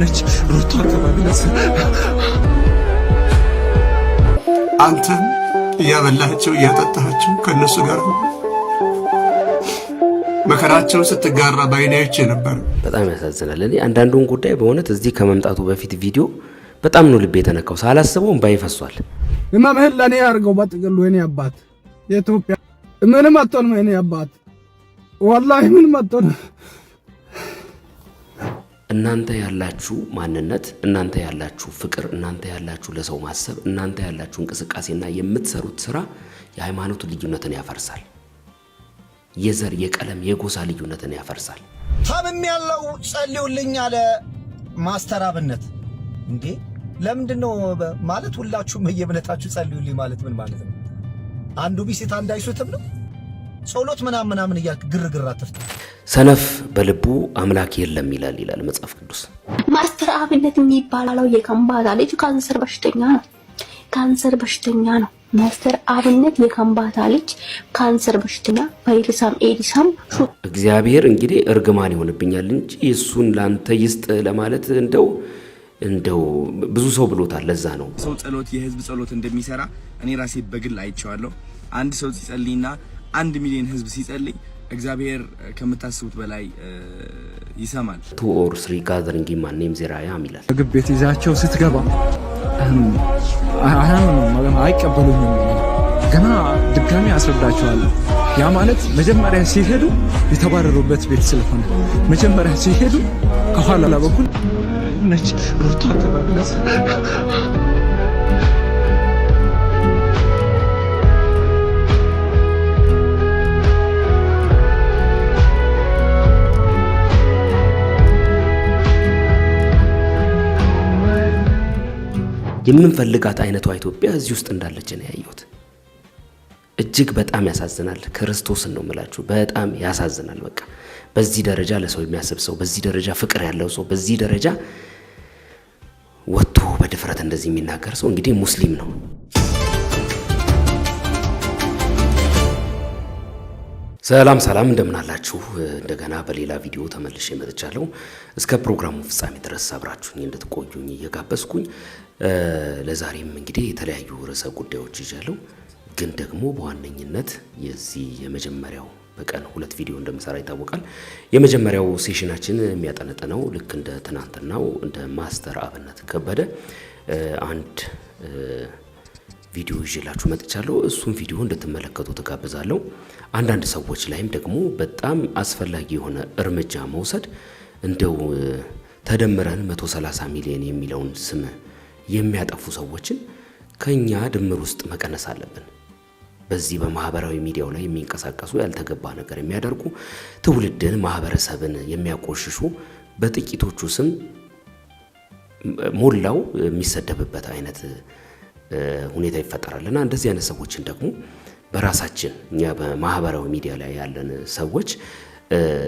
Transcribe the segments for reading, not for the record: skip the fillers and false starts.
ነች ሩታ ተባለች አንተ ያበላቸው ያጠጣቸው ከነሱ ጋር ነው መከራቸው ስትጋራ ባይናይቼ ነበር በጣም ያሳዝናል እኔ አንዳንዱን ጉዳይ በእውነት እዚህ ከመምጣቱ በፊት ቪዲዮ በጣም ነው ልቤ ተነካው ሳላስበው ባይፈሷል እማምህል ለኔ ያርገው ባጥቅሉ የኔ አባት የኢትዮጵያ ምንም አጥቶን ነው የኔ አባት ወላሂ ምንም አጥቶን እናንተ ያላችሁ ማንነት እናንተ ያላችሁ ፍቅር እናንተ ያላችሁ ለሰው ማሰብ እናንተ ያላችሁ እንቅስቃሴና የምትሰሩት ስራ የሃይማኖት ልዩነትን ያፈርሳል የዘር የቀለም የጎሳ ልዩነትን ያፈርሳል ታምም ያለው ጸልዩልኝ አለ ማስተር አብነት እንዴ ለምንድነው ማለት ሁላችሁም በየእምነታችሁ ጸልዩልኝ ማለት ምን ማለት ነው አንዱ ቢሲት አንድ አይሱትም ነው ጸሎት ምናምን እያልክ ግርግር አትፍታ ሰነፍ በልቡ አምላክ የለም ይላል መጽሐፍ ቅዱስ ማስተር አብነት የሚባለው የከምባታ ልጅ ካንሰር በሽተኛ ነው ማስተር አብነት የከምባታ ልጅ ካንሰር በሽተኛ ቫይረሳም ኤዲሳም እግዚአብሔር እንግዲህ እርግማን ይሆንብኛል እንጂ እሱን ላንተ ይስጥ ለማለት እንደው ብዙ ሰው ብሎታል ለዛ ነው ሰው ጸሎት የህዝብ ጸሎት እንደሚሰራ እኔ ራሴ በግል አይቼዋለሁ አንድ ሰው ሲጸልይና 1 ሚሊዮን ህዝብ ሲጸልይ እግዚአብሔር ከምታስቡት በላይ ይሰማል 2 or 3 gathering in my name there I am ይላል ምግብ ቤት ይዛቸው ስትገባ አይቀበሉኝም ገና ድጋሚ አስረዳቸዋለሁ ያ ማለት መጀመሪያ ሲሄዱ የተባረሩበት ቤት ስለሆነ መጀመሪያ ሲሄዱ ከኋላ በኩል ነች ሩታ ተባለች የምንፈልጋት አይነቷ ኢትዮጵያ እዚህ ውስጥ እንዳለች ነው ያየሁት እጅግ በጣም ያሳዝናል ክርስቶስን ነው የምላችሁ በጣም ያሳዝናል በቃ በዚህ ደረጃ ለሰው የሚያስብ ሰው በዚህ ደረጃ ፍቅር ያለው ሰው በዚህ ደረጃ ወጥቶ በድፍረት እንደዚህ የሚናገር ሰው እንግዲህ ሙስሊም ነው ሰላም እንደምን አላችሁ እንደገና በሌላ ቪዲዮ ተመልሼ መጥቻለሁ እስከ ፕሮግራሙ ፍጻሜ ድረስ አብራችሁኝ እንድትቆዩኝ እየጋበዝኩኝ ለዛሬም እንግዲህ የተለያዩ ርዕሰ ጉዳዮች ይዣለሁ ግን ደግሞ በዋነኝነት የዚህ የመጀመሪያው በቀን 2 ቪዲዮ እንደምሰራ ይታወቃል የመጀመሪያው ሴሽናችን የሚያጠነጥነው ልክ እንደ ትናንትናው እንደ ማስተር አብነት ከበደ አንድ ቪዲዮ ይዤላችሁ መጥቻለሁ እሱን ቪዲዮ እንድትመለከቱ ተጋብዛለሁ አንዳንድ ሰዎች ላይም ደግሞ በጣም አስፈላጊ የሆነ እርምጃ መውሰድ እንደው ተደምረን 130 ሚሊዮን የሚለውን ስም የሚያጠፉ ሰዎችን ከኛ ድምር ውስጥ መቀነስ አለብን በዚህ በማህበራዊ ሚዲያው ላይ የሚንቀሳቀሱ ያልተገባ ነገር የሚያደርጉ ትውልድን ማህበረሰብን የሚያቆሽሹ በጥቂቶቹ ስም ሞላው የሚሰደብበት አይነት ሁኔታ ይፈጠራልና እንደዚህ አይነት ሰዎችን ደግሞ በራሳችን እኛ በማህበራዊ ሚዲያ ላይ ያለን ሰዎች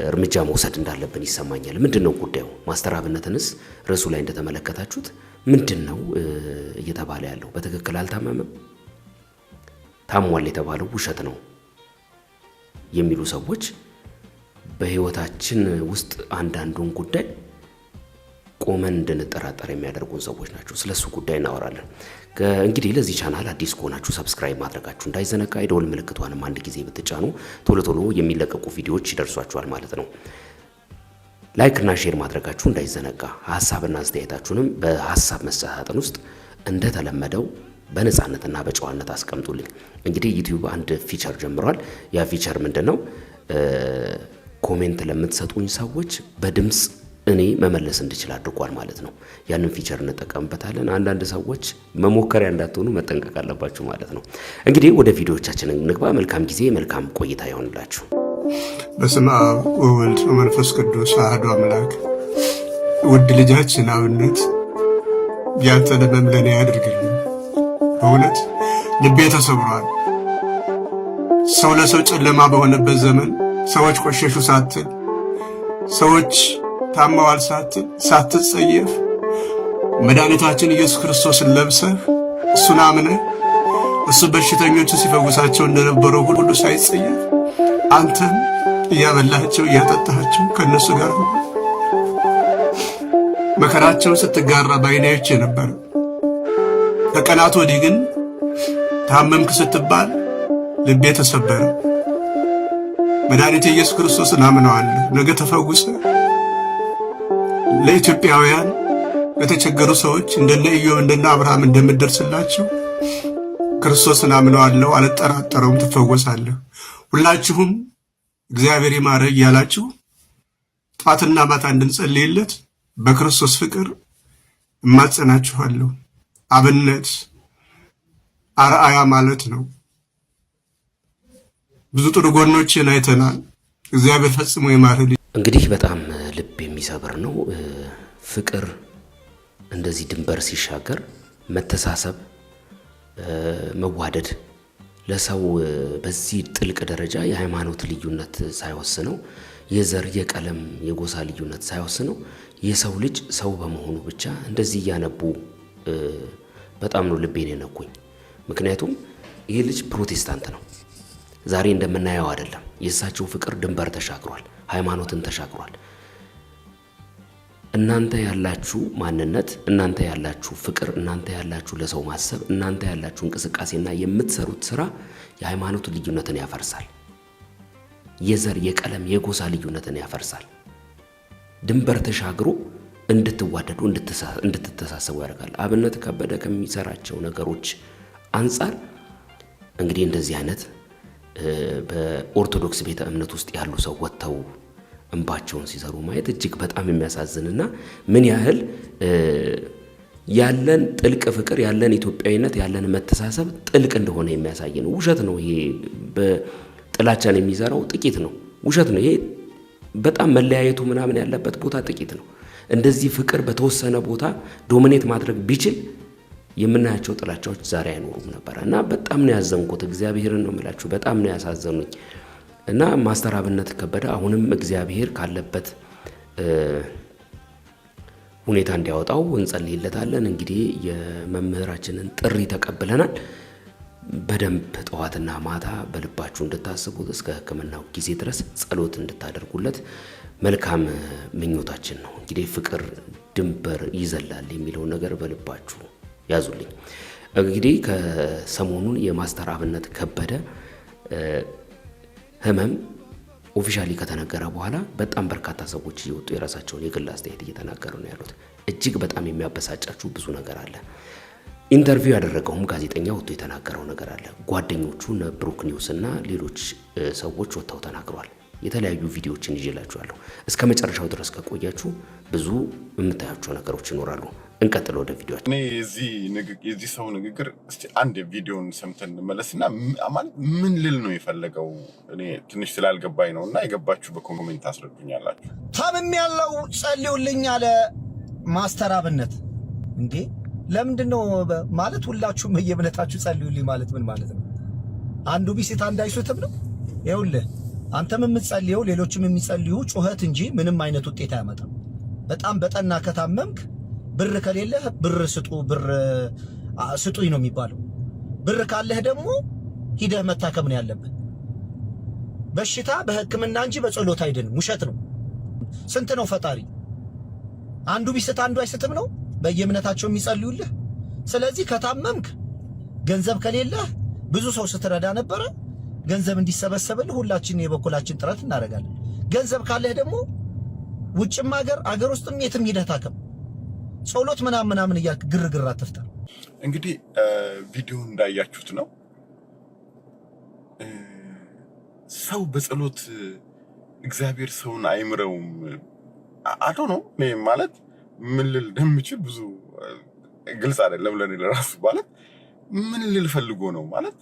እርምጃ መውሰድ እንዳለብን ይሰማኛል ምንድነው ጉዳዩ ማስተር አብነትንስ ርዕሱ ላይ እንደተመለከታችሁት ምንድነው እየተባለ ያለው በትክክል አልታመመም ታሟል የተባለው ውሸት ነው የሚሉ ሰዎች በህይወታችን ውስጥ አንዳንዱን ጉዳይ ቆመን እንድንጠራጠር የሚያደርጉን ሰዎች ናቸው ስለሱ ጉዳይ እናወራለን እንግዲህ ለዚህ ቻናል አዲስ ከሆናችሁ ሰብስክራይብ ማድረጋችሁ እንዳይዘነጋ የደወል ምልክቷንም አንድ ጊዜ ብትጫኑ ቶሎ የሚለቀቁ ቪዲዮዎች ይደርሷችኋል ማለት ነው ላይክ እና ሼር ማድረጋችሁ እንዳይዘነጋ ሐሳብና አስተያየታችሁንም በሐሳብ መስጫ ሳጥን ውስጥ እንደተለመደው በነጻነትና በጨዋነት አስቀምጡልኝ እንግዲህ ዩቲዩብ አንድ ፊቸር ጀምሯል ያ ፊቸር ምንድነው ኮሜንት ለምትሰጡኝ ሰዎች በድምጽ እኔ መመለስ እንድችል አድርጓል ማለት ነው ያንን ፊቸር እንጠቀምበታለን አንዳንድ ሰዎች መሞከሪያ እንዳትሆኑ መጠንቀቅ አለባችሁ ማለት ነው እንግዲህ ወደ ቪዲዮዎቻችን እንግባ መልካም ጊዜ መልካም ቆይታ ይሁንላችሁ በስመ አብ ወወልድ ወመንፈስ ቅዱስ አሐዱ አምላክ ውድ ልጃችን አብነት ያንተን ህመም ለኔ ያድርግልኝ በእውነት ልቤ ተሰብሯል ሰው ለሰው ጨለማ በሆነበት ዘመን ሰዎች ቆሸሹ ሳትል ሰዎች ታማዋል ሳትጸየፍ መድኃኒታችን ኢየሱስ ክርስቶስን ለብሰህ እሱን አምነህ እሱ በሽተኞችን ሲፈውሳቸው እንደነበረው ሁሉ ሳይጸየፍ አንተም እያበላቸው እያጠጣቸው ከነሱ ጋር ነው መከራቸውን ስትጋራ በዓይኔ አይቼ ነበር። ከቀናት ወዲህ ግን ታመምክ ስትባል ልቤ ተሰበረ። መድኃኒቴ ኢየሱስ ክርስቶስን አምነዋለሁ። ነገ ተፈውሰ ለኢትዮጵያውያን ለተቸገሩ ሰዎች እንደነ ኢዮብ እንደነ አብርሃም እንደምደርስላቸው ክርስቶስን አምነዋለሁ፣ አልጠራጠረውም፣ ትፈወሳለህ። ሁላችሁም እግዚአብሔር ይማረህ እያላችሁ ጧትና ማታ እንድንጸልይለት በክርስቶስ ፍቅር እማጸናችኋለሁ። አብነት አርአያ ማለት ነው። ብዙ ጥሩ ጎኖችን አይተናል። እግዚአብሔር ፈጽሞ ይማረህ። እንግዲህ በጣም ልብ የሚሰብር ነው። ፍቅር እንደዚህ ድንበር ሲሻገር መተሳሰብ፣ መዋደድ ለሰው በዚህ ጥልቅ ደረጃ የሃይማኖት ልዩነት ሳይወስነው የዘር የቀለም የጎሳ ልዩነት ሳይወስነው የሰው ልጅ ሰው በመሆኑ ብቻ እንደዚህ እያነቡ በጣም ነው ልቤን የነኩኝ። ምክንያቱም ይሄ ልጅ ፕሮቴስታንት ነው። ዛሬ እንደምናየው አይደለም። የእሳቸው ፍቅር ድንበር ተሻግሯል፣ ሃይማኖትን ተሻግሯል። እናንተ ያላችሁ ማንነት፣ እናንተ ያላችሁ ፍቅር፣ እናንተ ያላችሁ ለሰው ማሰብ፣ እናንተ ያላችሁ እንቅስቃሴና የምትሰሩት ስራ የሃይማኖት ልዩነትን ያፈርሳል። የዘር የቀለም የጎሳ ልዩነትን ያፈርሳል። ድንበር ተሻግሮ እንድትዋደዱ እንድትተሳሰቡ ያደርጋል። አብነት ከበደ ከሚሰራቸው ነገሮች አንጻር እንግዲህ እንደዚህ አይነት በኦርቶዶክስ ቤተ እምነት ውስጥ ያሉ ሰው ወጥተው እንባቸውን ሲሰሩ ማየት እጅግ በጣም የሚያሳዝንና ምን ያህል ያለን ጥልቅ ፍቅር ያለን ኢትዮጵያዊነት ያለን መተሳሰብ ጥልቅ እንደሆነ የሚያሳይ ነው። ውሸት ነው ይሄ። በጥላቻን የሚዘራው ጥቂት ነው። ውሸት ነው ይሄ። በጣም መለያየቱ ምናምን ያለበት ቦታ ጥቂት ነው። እንደዚህ ፍቅር በተወሰነ ቦታ ዶሚኔት ማድረግ ቢችል የምናያቸው ጥላቻዎች ዛሬ አይኖሩም ነበር። እና በጣም ነው ያዘንኩት። እግዚአብሔርን ነው የምላችሁ። በጣም ነው ያሳዘኑኝ። እና ማስተር አብነት ከበደ አሁንም እግዚአብሔር ካለበት ሁኔታ እንዲያወጣው እንጸልይለታለን። እንግዲህ የመምህራችንን ጥሪ ተቀብለናል። በደንብ ጠዋትና ማታ በልባችሁ እንድታስቡት እስከ ሕክምናው ጊዜ ድረስ ጸሎት እንድታደርጉለት መልካም ምኞታችን ነው። እንግዲህ ፍቅር ድንበር ይዘላል የሚለው ነገር በልባችሁ ያዙልኝ። እንግዲህ ከሰሞኑን የማስተር አብነት ከበደ ህመም ኦፊሻሊ ከተነገረ በኋላ በጣም በርካታ ሰዎች እየወጡ የራሳቸውን የግል አስተያየት እየተናገሩ ነው ያሉት። እጅግ በጣም የሚያበሳጫችሁ ብዙ ነገር አለ። ኢንተርቪው ያደረገውም ጋዜጠኛ ወጥቶ የተናገረው ነገር አለ። ጓደኞቹ ብሩክ ኒውስ እና ሌሎች ሰዎች ወጥተው ተናግረዋል። የተለያዩ ቪዲዮዎችን ይዤላችኋለሁ። እስከ መጨረሻው ድረስ ከቆያችሁ ብዙ የምታያቸው ነገሮች ይኖራሉ። እንቀጥል ወደ ቪዲዮአችን። እኔ የዚህ ሰው ንግግር እስቲ አንድ ቪዲዮን ሰምተን እንመለስና ማለት ምን ልል ነው የፈለገው እኔ ትንሽ ስላልገባኝ ነውና የገባችሁ በኮሜንት አስረዱኛላችሁ። ታምም ያለው ጸልዩልኝ አለ ማስተር አብነት። እንዴ ለምንድነው ማለት ሁላችሁም የእምነታችሁ ጸልዩልኝ ማለት ምን ማለት ነው? አንዱ ቢስት አንድ አይሱትም ነው። ይኸውልህ አንተም የምትጸልየው ሌሎችም የሚጸልዩ ጩኸት እንጂ ምንም አይነት ውጤት አያመጣም። በጣም በጠና ከታመምክ ብር ከሌለህ ብር ስጡኝ ነው የሚባለው። ብር ካለህ ደግሞ ሂደህ መታከም ነው ያለብህ። በሽታ በሕክምና እንጂ በጸሎት አይደለም። ውሸት ነው። ስንት ነው ፈጣሪ? አንዱ ቢስት አንዱ አይስትም ነው በየእምነታቸው የሚጸልዩልህ። ስለዚህ ከታመምክ ገንዘብ ከሌለህ ብዙ ሰው ስትረዳ ነበረ። ገንዘብ እንዲሰበሰብልህ ሁላችን የበኩላችን ጥረት እናደርጋለን። ገንዘብ ካለህ ደግሞ ውጭም አገር ውስጥም የትም ሂደህ ታከም። ጸሎት ምናምን እያልክ ግርግር አትፍጠር። እንግዲህ ቪዲዮ እንዳያችሁት ነው። ሰው በጸሎት እግዚአብሔር ሰውን አይምረውም። አቶ ነው ማለት ምን ልል እንደምችል ብዙ ግልጽ አይደለም ለኔ ለራሱ። ማለት ምን ልል ፈልጎ ነው ማለት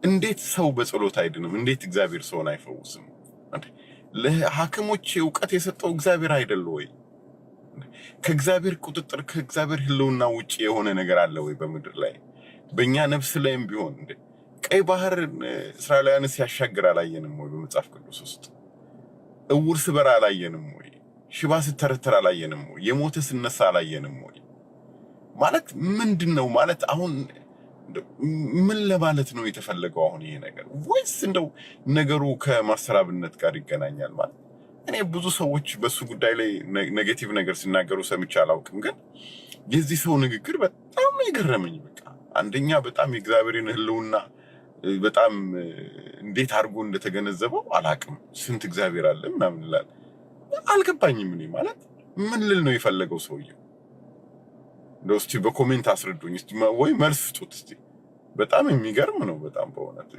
እንዴት ሰው በጸሎት አይድንም? እንዴት እግዚአብሔር ሰውን አይፈውስም? ለሐኪሞች ዕውቀት የሰጠው እግዚአብሔር አይደለ ወይ? ከእግዚአብሔር ቁጥጥር ከእግዚአብሔር ህልውና ውጪ የሆነ ነገር አለ ወይ በምድር ላይ? በእኛ ነፍስ ላይም ቢሆን ቀይ ባህር እስራኤላውያን ሲያሻግር አላየንም ወይ? በመጽሐፍ ቅዱስ ውስጥ እውር ስበራ አላየንም ወይ? ሽባ ስተረተር አላየንም ወይ? የሞተ ስነሳ አላየንም ወይ? ማለት ምንድነው ማለት አሁን ምን ለማለት ነው የተፈለገው አሁን ይሄ ነገር? ወይስ እንደው ነገሩ ከማስተር አብነት ጋር ይገናኛል? ማለት እኔ ብዙ ሰዎች በሱ ጉዳይ ላይ ኔጌቲቭ ነገር ሲናገሩ ሰምቼ አላውቅም፣ ግን የዚህ ሰው ንግግር በጣም የገረመኝ በቃ አንደኛ በጣም የእግዚአብሔርን ህልውና በጣም እንዴት አድርጎ እንደተገነዘበው አላውቅም። ስንት እግዚአብሔር አለ ምናምን ይላል አልገባኝም። እኔ ማለት ምን ልል ነው የፈለገው ሰውየው? እስቲ በኮሜንት አስረዱኝ እስቲ ወይ መልስ ስጡት እስቲ። በጣም የሚገርም ነው በጣም በእውነት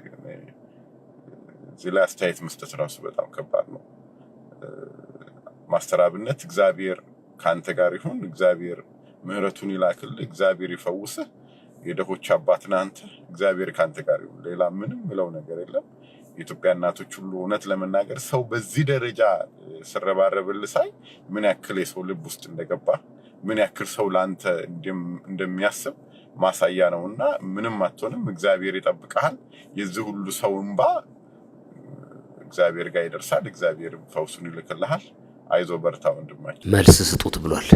እዚህ ላይ አስተያየት መስጠት ራሱ በጣም ከባድ ነው። ማስተር አብነት እግዚአብሔር ካንተ ጋር ይሁን፣ እግዚአብሔር ምህረቱን ይላክልህ፣ እግዚአብሔር ይፈውስህ፣ የደሆች አባት ነህ አንተ፣ እግዚአብሔር ካንተ ጋር ይሁን። ሌላ ምንም ምለው ነገር የለም። የኢትዮጵያ እናቶች ሁሉ እውነት ለመናገር ሰው በዚህ ደረጃ ሲረባረብልህ ሳይ ምን ያክል የሰው ልብ ውስጥ እንደገባ ምን ያክል ሰው ላንተ እንደሚያስብ ማሳያ ነውና ምንም አትሆንም፣ እግዚአብሔር ይጠብቅሃል። የዚህ ሁሉ ሰው እንባ እግዚአብሔር ጋር ይደርሳል፣ እግዚአብሔር ፈውሱን ይልክልሃል። አይዞ በርታ ወንድማችን። መልስ ስጡት ብሏል።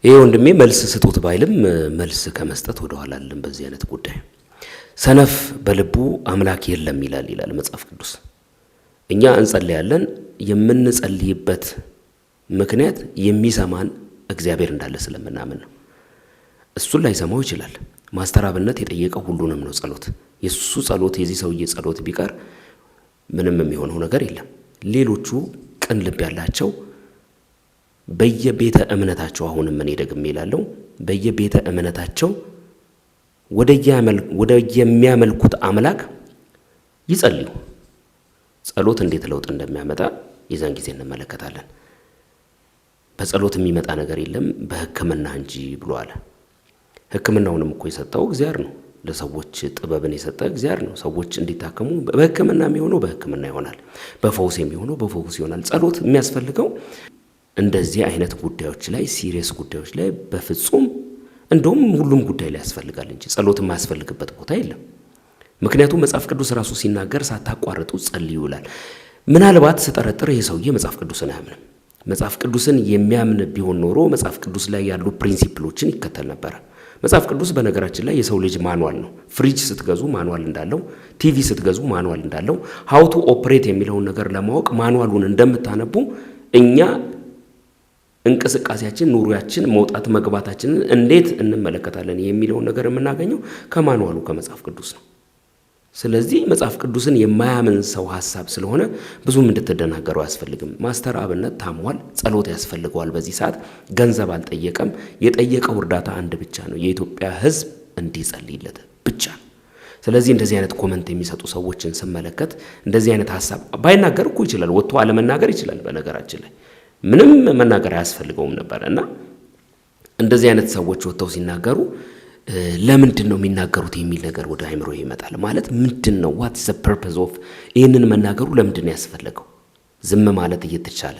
ይሄ ወንድሜ መልስ ስጡት ባይልም መልስ ከመስጠት ወደ ኋላ አይደለም። በዚህ አይነት ጉዳይ ሰነፍ በልቡ አምላክ የለም ይላል መጽሐፍ ቅዱስ። እኛ እንጸልያለን፣ የምንጸልይበት ምክንያት የሚሰማን እግዚአብሔር እንዳለ ስለምናምን ነው። እሱን ላይሰማው ይችላል። ማስተር አብነት የጠየቀው ሁሉንም ነው ጸሎት። የሱ ጸሎት የዚህ ሰውዬ ጸሎት ቢቀር ምንም የሚሆነው ነገር የለም። ሌሎቹ ቅን ልብ ያላቸው በየቤተ እምነታቸው አሁንም እኔ ደግሜ እላለሁ በየቤተ እምነታቸው ወደ የሚያመልኩት አምላክ ይጸልዩ። ጸሎት እንዴት ለውጥ እንደሚያመጣ የዛን ጊዜ እንመለከታለን። በጸሎት የሚመጣ ነገር የለም በሕክምና እንጂ ብሎ አለ። ሕክምናውንም እኮ የሰጠው እግዚአብሔር ነው። ለሰዎች ጥበብን የሰጠ እግዚአብሔር ነው። ሰዎች እንዲታከሙ በሕክምና የሚሆነው በሕክምና ይሆናል፣ በፈውስ የሚሆነው በፈውስ ይሆናል። ጸሎት የሚያስፈልገው እንደዚህ አይነት ጉዳዮች ላይ ሲሪየስ ጉዳዮች ላይ በፍጹም እንደውም ሁሉም ጉዳይ ላይ ያስፈልጋል እንጂ ጸሎት የማያስፈልግበት ቦታ የለም። ምክንያቱም መጽሐፍ ቅዱስ ራሱ ሲናገር ሳታቋርጡ ጸልዩ ይላል። ምናልባት ስጠረጥር ይሄ ሰውዬ መጽሐፍ ቅዱስን አያምንም። መጽሐፍ ቅዱስን የሚያምን ቢሆን ኖሮ መጽሐፍ ቅዱስ ላይ ያሉ ፕሪንሲፕሎችን ይከተል ነበር። መጽሐፍ ቅዱስ በነገራችን ላይ የሰው ልጅ ማኑዋል ነው። ፍሪጅ ስትገዙ ማኑዋል እንዳለው፣ ቲቪ ስትገዙ ማኑዋል እንዳለው፣ ሃው ቱ ኦፕሬት የሚለውን ነገር ለማወቅ ማኑዋሉን እንደምታነቡ እኛ እንቅስቃሴያችን፣ ኑሮያችን፣ መውጣት መግባታችንን እንዴት እንመለከታለን የሚለውን ነገር የምናገኘው ከማኑዋሉ ከመጽሐፍ ቅዱስ ነው። ስለዚህ መጽሐፍ ቅዱስን የማያምን ሰው ሐሳብ ስለሆነ ብዙም እንድትደናገሩ አያስፈልግም። ማስተር አብነት ታሟል፣ ጸሎት ያስፈልገዋል። በዚህ ሰዓት ገንዘብ አልጠየቀም። የጠየቀው እርዳታ አንድ ብቻ ነው፣ የኢትዮጵያ ሕዝብ እንዲጸልይለት ብቻ። ስለዚህ እንደዚህ አይነት ኮመንት የሚሰጡ ሰዎችን ስመለከት እንደዚህ አይነት ሐሳብ ባይናገር እኮ ይችላል፣ ወጥቶ አለመናገር ይችላል። በነገራችን ላይ ምንም መናገር አያስፈልገውም ነበር እና እንደዚህ አይነት ሰዎች ወጥተው ሲናገሩ ለምንድን ነው የሚናገሩት የሚል ነገር ወደ አይምሮ ይመጣል። ማለት ምንድን ነው what is the purpose of ይህንን መናገሩ ለምንድን ነው ያስፈልገው? ዝም ማለት እየተቻለ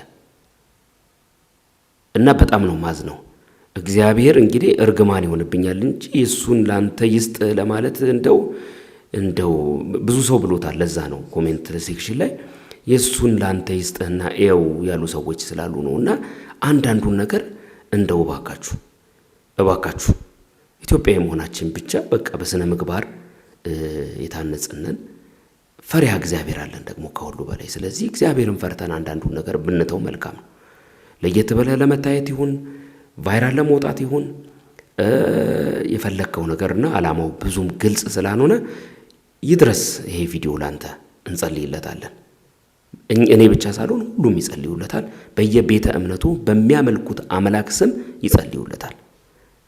እና በጣም ነው ማዝነው። እግዚአብሔር እንግዲህ እርግማን ይሆንብኛል እንጂ እሱን ላንተ ይስጥ ለማለት እንደው ብዙ ሰው ብሎታል። ለዛ ነው ኮሜንት ሴክሽን ላይ የሱን ላንተ ይስጥና ኤው ያሉ ሰዎች ስላሉ ነውና አንዳንዱን ነገር እንደው እባካችሁ ኢትዮጵያዊ መሆናችን ብቻ በቃ በስነ ምግባር የታነጽነን ፈሪሃ እግዚአብሔር አለን ደግሞ ከሁሉ በላይ። ስለዚህ እግዚአብሔርን ፈርተን አንዳንዱን ነገር ብንተው መልካም ነው። ለየት ብለህ ለመታየት ይሁን ቫይራል ለመውጣት ይሁን የፈለከው ነገርና አላማው ብዙም ግልጽ ስላልሆነ ይድረስ ይሄ ቪዲዮ ላንተ እንጸልይለታለን። እኔ ብቻ ሳልሆን ሁሉም ይጸልዩለታል። በየቤተ እምነቱ በሚያመልኩት አምላክ ስም ይጸልዩለታል።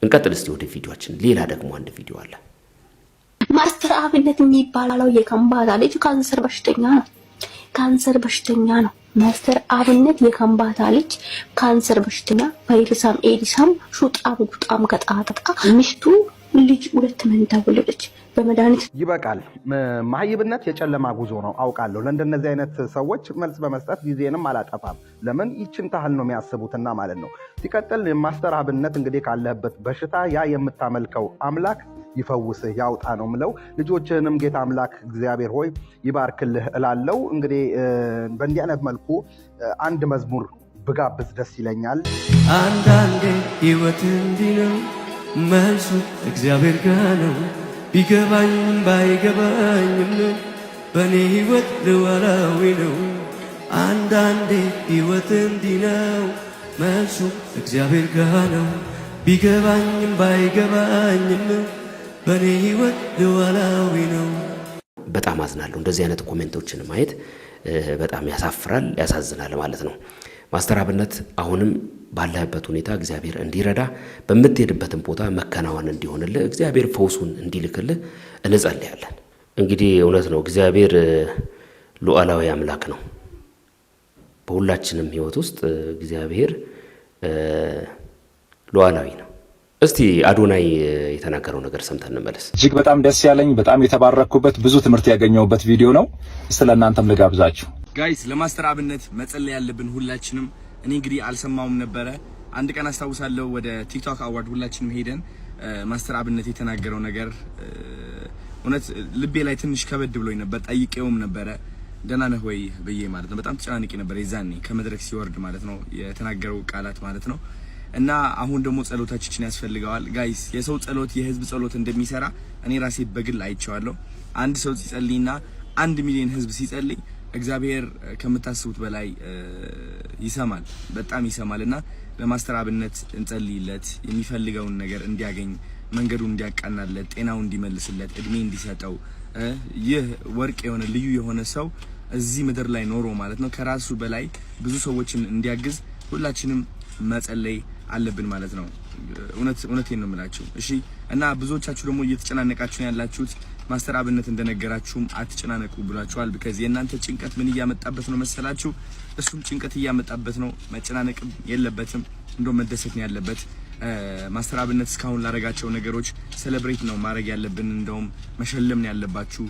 እንቀጥል እስቲ ወደ ቪዲዮአችን። ሌላ ደግሞ አንድ ቪዲዮ አለ። ማስተር አብነት የሚባለው የከምባታ ልጅ ካንሰር በሽተኛ ነው። ማስተር አብነት የከምባታ ልጅ ካንሰር በሽተኛ ቫይረሳም ኤዲሳም ሹጣ በጉጣም ከጣጣ ሚስቱ ልጅ ሁለት መንታ ወለደች። በመድኃኒት ይበቃል። ማህይብነት የጨለማ ጉዞ ነው አውቃለሁ። ለእንደነዚህ አይነት ሰዎች መልስ በመስጠት ጊዜንም አላጠፋም። ለምን ይችን ታህል ነው የሚያስቡትና ማለት ነው። ሲቀጥል ማስተር አብነት እንግዲህ ካለህበት በሽታ ያ የምታመልከው አምላክ ይፈውስህ ያውጣ ነው ምለው። ልጆችህንም ጌታ አምላክ እግዚአብሔር ሆይ ይባርክልህ እላለው። እንግዲህ በእንዲህ አይነት መልኩ አንድ መዝሙር ብጋብዝ ደስ ይለኛል። አንዳንዴ ህይወት እንዲህ ነው፣ መልሱ እግዚአብሔር ጋር ነው። ቢገባኝም ባይገባኝም በእኔ ህይወት ልዋላዊ ነው። አንዳንዴ ሕይወት እንዲህ ነው፣ መልሱ እግዚአብሔር ጋር ነው። ቢገባኝም ባይገባኝም በኔ ሕይወት ሉዓላዊ ነው። በጣም አዝናለሁ። እንደዚህ አይነት ኮሜንቶችን ማየት በጣም ያሳፍራል፣ ያሳዝናል ማለት ነው። ማስተር አብነት አሁንም ባለህበት ሁኔታ እግዚአብሔር እንዲረዳ በምትሄድበትም ቦታ መከናወን እንዲሆንልህ እግዚአብሔር ፈውሱን እንዲልክልህ እንጸልያለን። እንግዲህ እውነት ነው እግዚአብሔር ሉዓላዊ አምላክ ነው። በሁላችንም ህይወት ውስጥ እግዚአብሔር ሉዓላዊ ነው። እስቲ አዶናይ የተናገረው ነገር ሰምተን እንመለስ። እጅግ በጣም ደስ ያለኝ በጣም የተባረኩበት ብዙ ትምህርት ያገኘሁበት ቪዲዮ ነው። ስለናንተም ልጋብዛችሁ ጋይስ። ለማስተር አብነት መጸለይ ያለብን ሁላችንም። እኔ እንግዲህ አልሰማውም ነበረ። አንድ ቀን አስታውሳለሁ ወደ ቲክቶክ አዋርድ ሁላችንም ሄደን ማስተር አብነት የተናገረው ነገር እውነት ልቤ ላይ ትንሽ ከበድ ብሎኝ ነበር። ጠይቄውም ነበረ ደህና ነህ ወይ ብዬ ማለት ነው። በጣም ተጨናንቄ ነበር የዛኔ ከመድረክ ሲወርድ ማለት ነው የተናገረው ቃላት ማለት ነው። እና አሁን ደግሞ ጸሎታችን ያስፈልገዋል ጋይስ። የሰው ጸሎት የህዝብ ጸሎት እንደሚሰራ እኔ ራሴ በግል አይቼዋለሁ። አንድ ሰው ሲጸልይና 1 ሚሊዮን ህዝብ ሲጸልይ እግዚአብሔር ከምታስቡት በላይ ይሰማል፣ በጣም ይሰማልና ለማስተር አብነት እንጸልይለት፣ የሚፈልገውን ነገር እንዲያገኝ፣ መንገዱን እንዲያቃናለት፣ ጤናውን እንዲመልስለት፣ እድሜ እንዲሰጠው፣ ይህ ወርቅ የሆነ ልዩ የሆነ ሰው እዚህ ምድር ላይ ኖሮ ማለት ነው ከራሱ በላይ ብዙ ሰዎችን እንዲያግዝ ሁላችንም መጸለይ አለብን ማለት ነው። እውነቴን ነው የምላችሁ። እሺ። እና ብዙዎቻችሁ ደግሞ እየተጨናነቃችሁ ያላችሁት ማስተር አብነት እንደነገራችሁም አትጨናነቁ ብላችኋል። because የእናንተ ጭንቀት ምን እያመጣበት ነው መሰላችሁ? እሱም ጭንቀት እያመጣበት ነው። መጨናነቅ የለበትም፣ እንደው መደሰት ነው ያለበት። ማስተር አብነት እስካሁን ላረጋቸው ነገሮች ሴሌብሬት ነው ማድረግ ያለብን፣ እንደውም መሸለም ነው ያለባችሁ።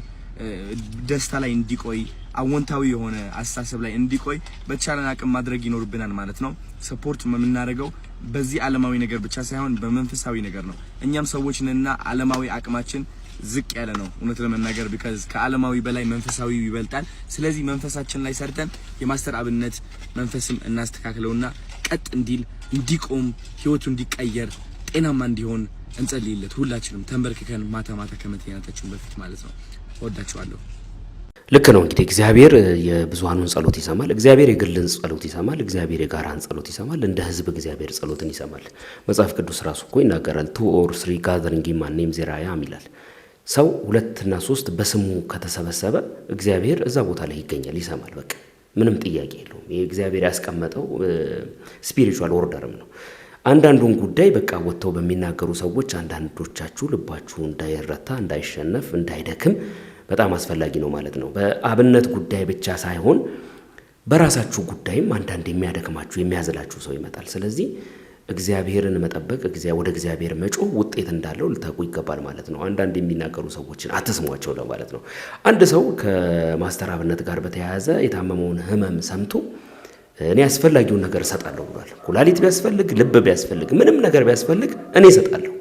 ደስታ ላይ እንዲቆይ አወንታዊ የሆነ አስተሳሰብ ላይ እንዲቆይ በተቻለን አቅም ማድረግ ይኖርብናል ማለት ነው። ሰፖርት የምናደርገው በዚህ ዓለማዊ ነገር ብቻ ሳይሆን በመንፈሳዊ ነገር ነው። እኛም ሰዎች ነንና ዓለማዊ አቅማችን ዝቅ ያለ ነው እውነት ለመናገር because ከዓለማዊ በላይ መንፈሳዊ ይበልጣል። ስለዚህ መንፈሳችን ላይ ሰርተን የማስተር አብነት መንፈስም እናስተካክለውና ቀጥ እንዲል እንዲቆም ህይወቱ እንዲቀየር ጤናማ እንዲሆን እንጸልይለት ሁላችንም ተንበርክከን ማታ ማታ ከመተኛታችን በፊት ማለት ነው። ወዳችኋለሁ። ልክ ነው እንግዲህ እግዚአብሔር የብዙሃኑን ጸሎት ይሰማል። እግዚአብሔር የግልን ጸሎት ይሰማል። እግዚአብሔር የጋራን ጸሎት ይሰማል። እንደ ህዝብ እግዚአብሔር ጸሎትን ይሰማል። መጽሐፍ ቅዱስ ራሱ እኮ ይናገራል 2 or 3 gathering in my name there I am ይላል። ሰው 2 እና 3 በስሙ ከተሰበሰበ እግዚአብሔር እዛ ቦታ ላይ ይገኛል፣ ይሰማል። በቃ ምንም ጥያቄ የለውም። የእግዚአብሔር ያስቀመጠው ስፒሪቹዋል ኦርደርም ነው። አንዳንዱን ጉዳይ በቃ ወጥተው በሚናገሩ ሰዎች አንዳንዶቻችሁ ልባችሁ እንዳይረታ፣ እንዳይሸነፍ፣ እንዳይደክም በጣም አስፈላጊ ነው ማለት ነው። በአብነት ጉዳይ ብቻ ሳይሆን በራሳችሁ ጉዳይም አንዳንድ የሚያደክማችሁ የሚያዝላችሁ ሰው ይመጣል። ስለዚህ እግዚአብሔርን መጠበቅ፣ ወደ እግዚአብሔር መጮህ ውጤት እንዳለው ልታውቁ ይገባል ማለት ነው። አንዳንድ የሚናገሩ ሰዎችን አትስሟቸው ለማለት ነው። አንድ ሰው ከማስተር አብነት ጋር በተያያዘ የታመመውን ህመም ሰምቶ እኔ አስፈላጊውን ነገር እሰጣለሁ ብሏል። ኩላሊት ቢያስፈልግ፣ ልብ ቢያስፈልግ፣ ምንም ነገር ቢያስፈልግ እኔ እሰጣለሁ።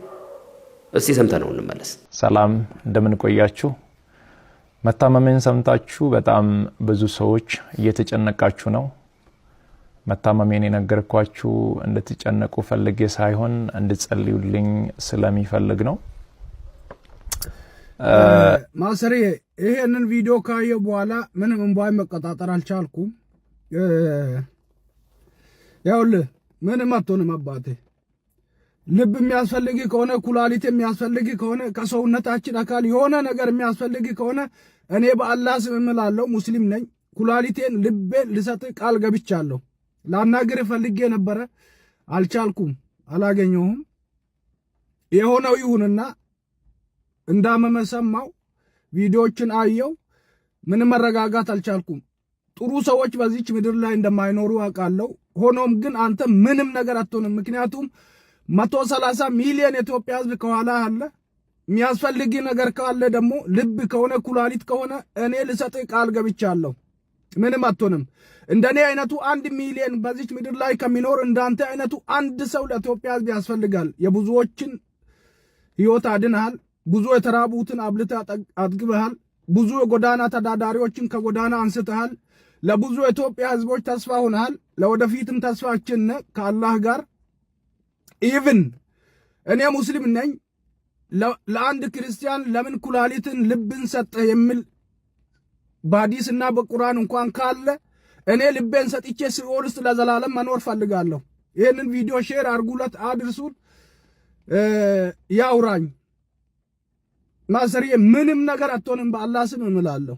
እስቲ ሰምተነው እንመለስ። ሰላም እንደምን ቆያችሁ? መታመሜን ሰምታችሁ በጣም ብዙ ሰዎች እየተጨነቃችሁ ነው። መታመሜን የነገርኳችሁ እንድትጨነቁ ፈልጌ ሳይሆን እንድትጸልዩልኝ ስለሚፈልግ ነው። ማሰሪ ይሄንን ቪዲዮ ካየ በኋላ ምንም እንባይ መቆጣጠር አልቻልኩም። ያውልህ ምንም አትሆንም አባቴ። ልብ የሚያስፈልግ ከሆነ ኩላሊት የሚያስፈልግ ከሆነ ከሰውነታችን አካል የሆነ ነገር የሚያስፈልግ ከሆነ እኔ በአላህ ስም እምላለሁ፣ ሙስሊም ነኝ። ኩላሊቴን ልቤን ልሰጥ ቃል ገብቻለሁ። ላናግር ፈልጌ ነበረ አልቻልኩም፣ አላገኘሁም። የሆነው ይሁንና እንዳመመ ሰማው፣ ቪዲዮዎችን አየው፣ ምንም መረጋጋት አልቻልኩም። ጥሩ ሰዎች በዚች ምድር ላይ እንደማይኖሩ አውቃለሁ። ሆኖም ግን አንተ ምንም ነገር አትሆንም። ምክንያቱም 130 ሚሊዮን የኢትዮጵያ ሕዝብ ከኋላ አለ። የሚያስፈልግ ነገር ካለ ደግሞ ልብ ከሆነ ኩላሊት ከሆነ እኔ ልሰጥ ቃል ገብቻለሁ። ምንም አትሆንም። እንደኔ አይነቱ 1 ሚሊዮን በዚች ምድር ላይ ከሚኖር እንዳንተ አይነቱ አንድ ሰው ለኢትዮጵያ ሕዝብ ያስፈልጋል። የብዙዎችን ሕይወት አድነሃል። ብዙ የተራቡትን አብልተህ አጥግበሃል። ብዙ የጎዳና ተዳዳሪዎችን ከጎዳና አንስተሃል። ለብዙ የኢትዮጵያ ሕዝቦች ተስፋ ሆነሃል። ለወደፊትም ተስፋችን ከአላህ ጋር ኢቭን እኔ ሙስሊም ነኝ። ለአንድ ክርስቲያን ለምን ኩላሊትን ልብን ሰጠ የሚል በሐዲስና በቁርአን እንኳን ካለ እኔ ልቤን ሰጥቼ ሲኦል ውስጥ ለዘላለም መኖር ፈልጋለሁ። ይህንን ቪዲዮ ሼር አድርጉለት፣ አድርሱን፣ ያውራኝ። ማስተርዬ ምንም ነገር አትሆንም፣ በአላህ ስም እምላለሁ።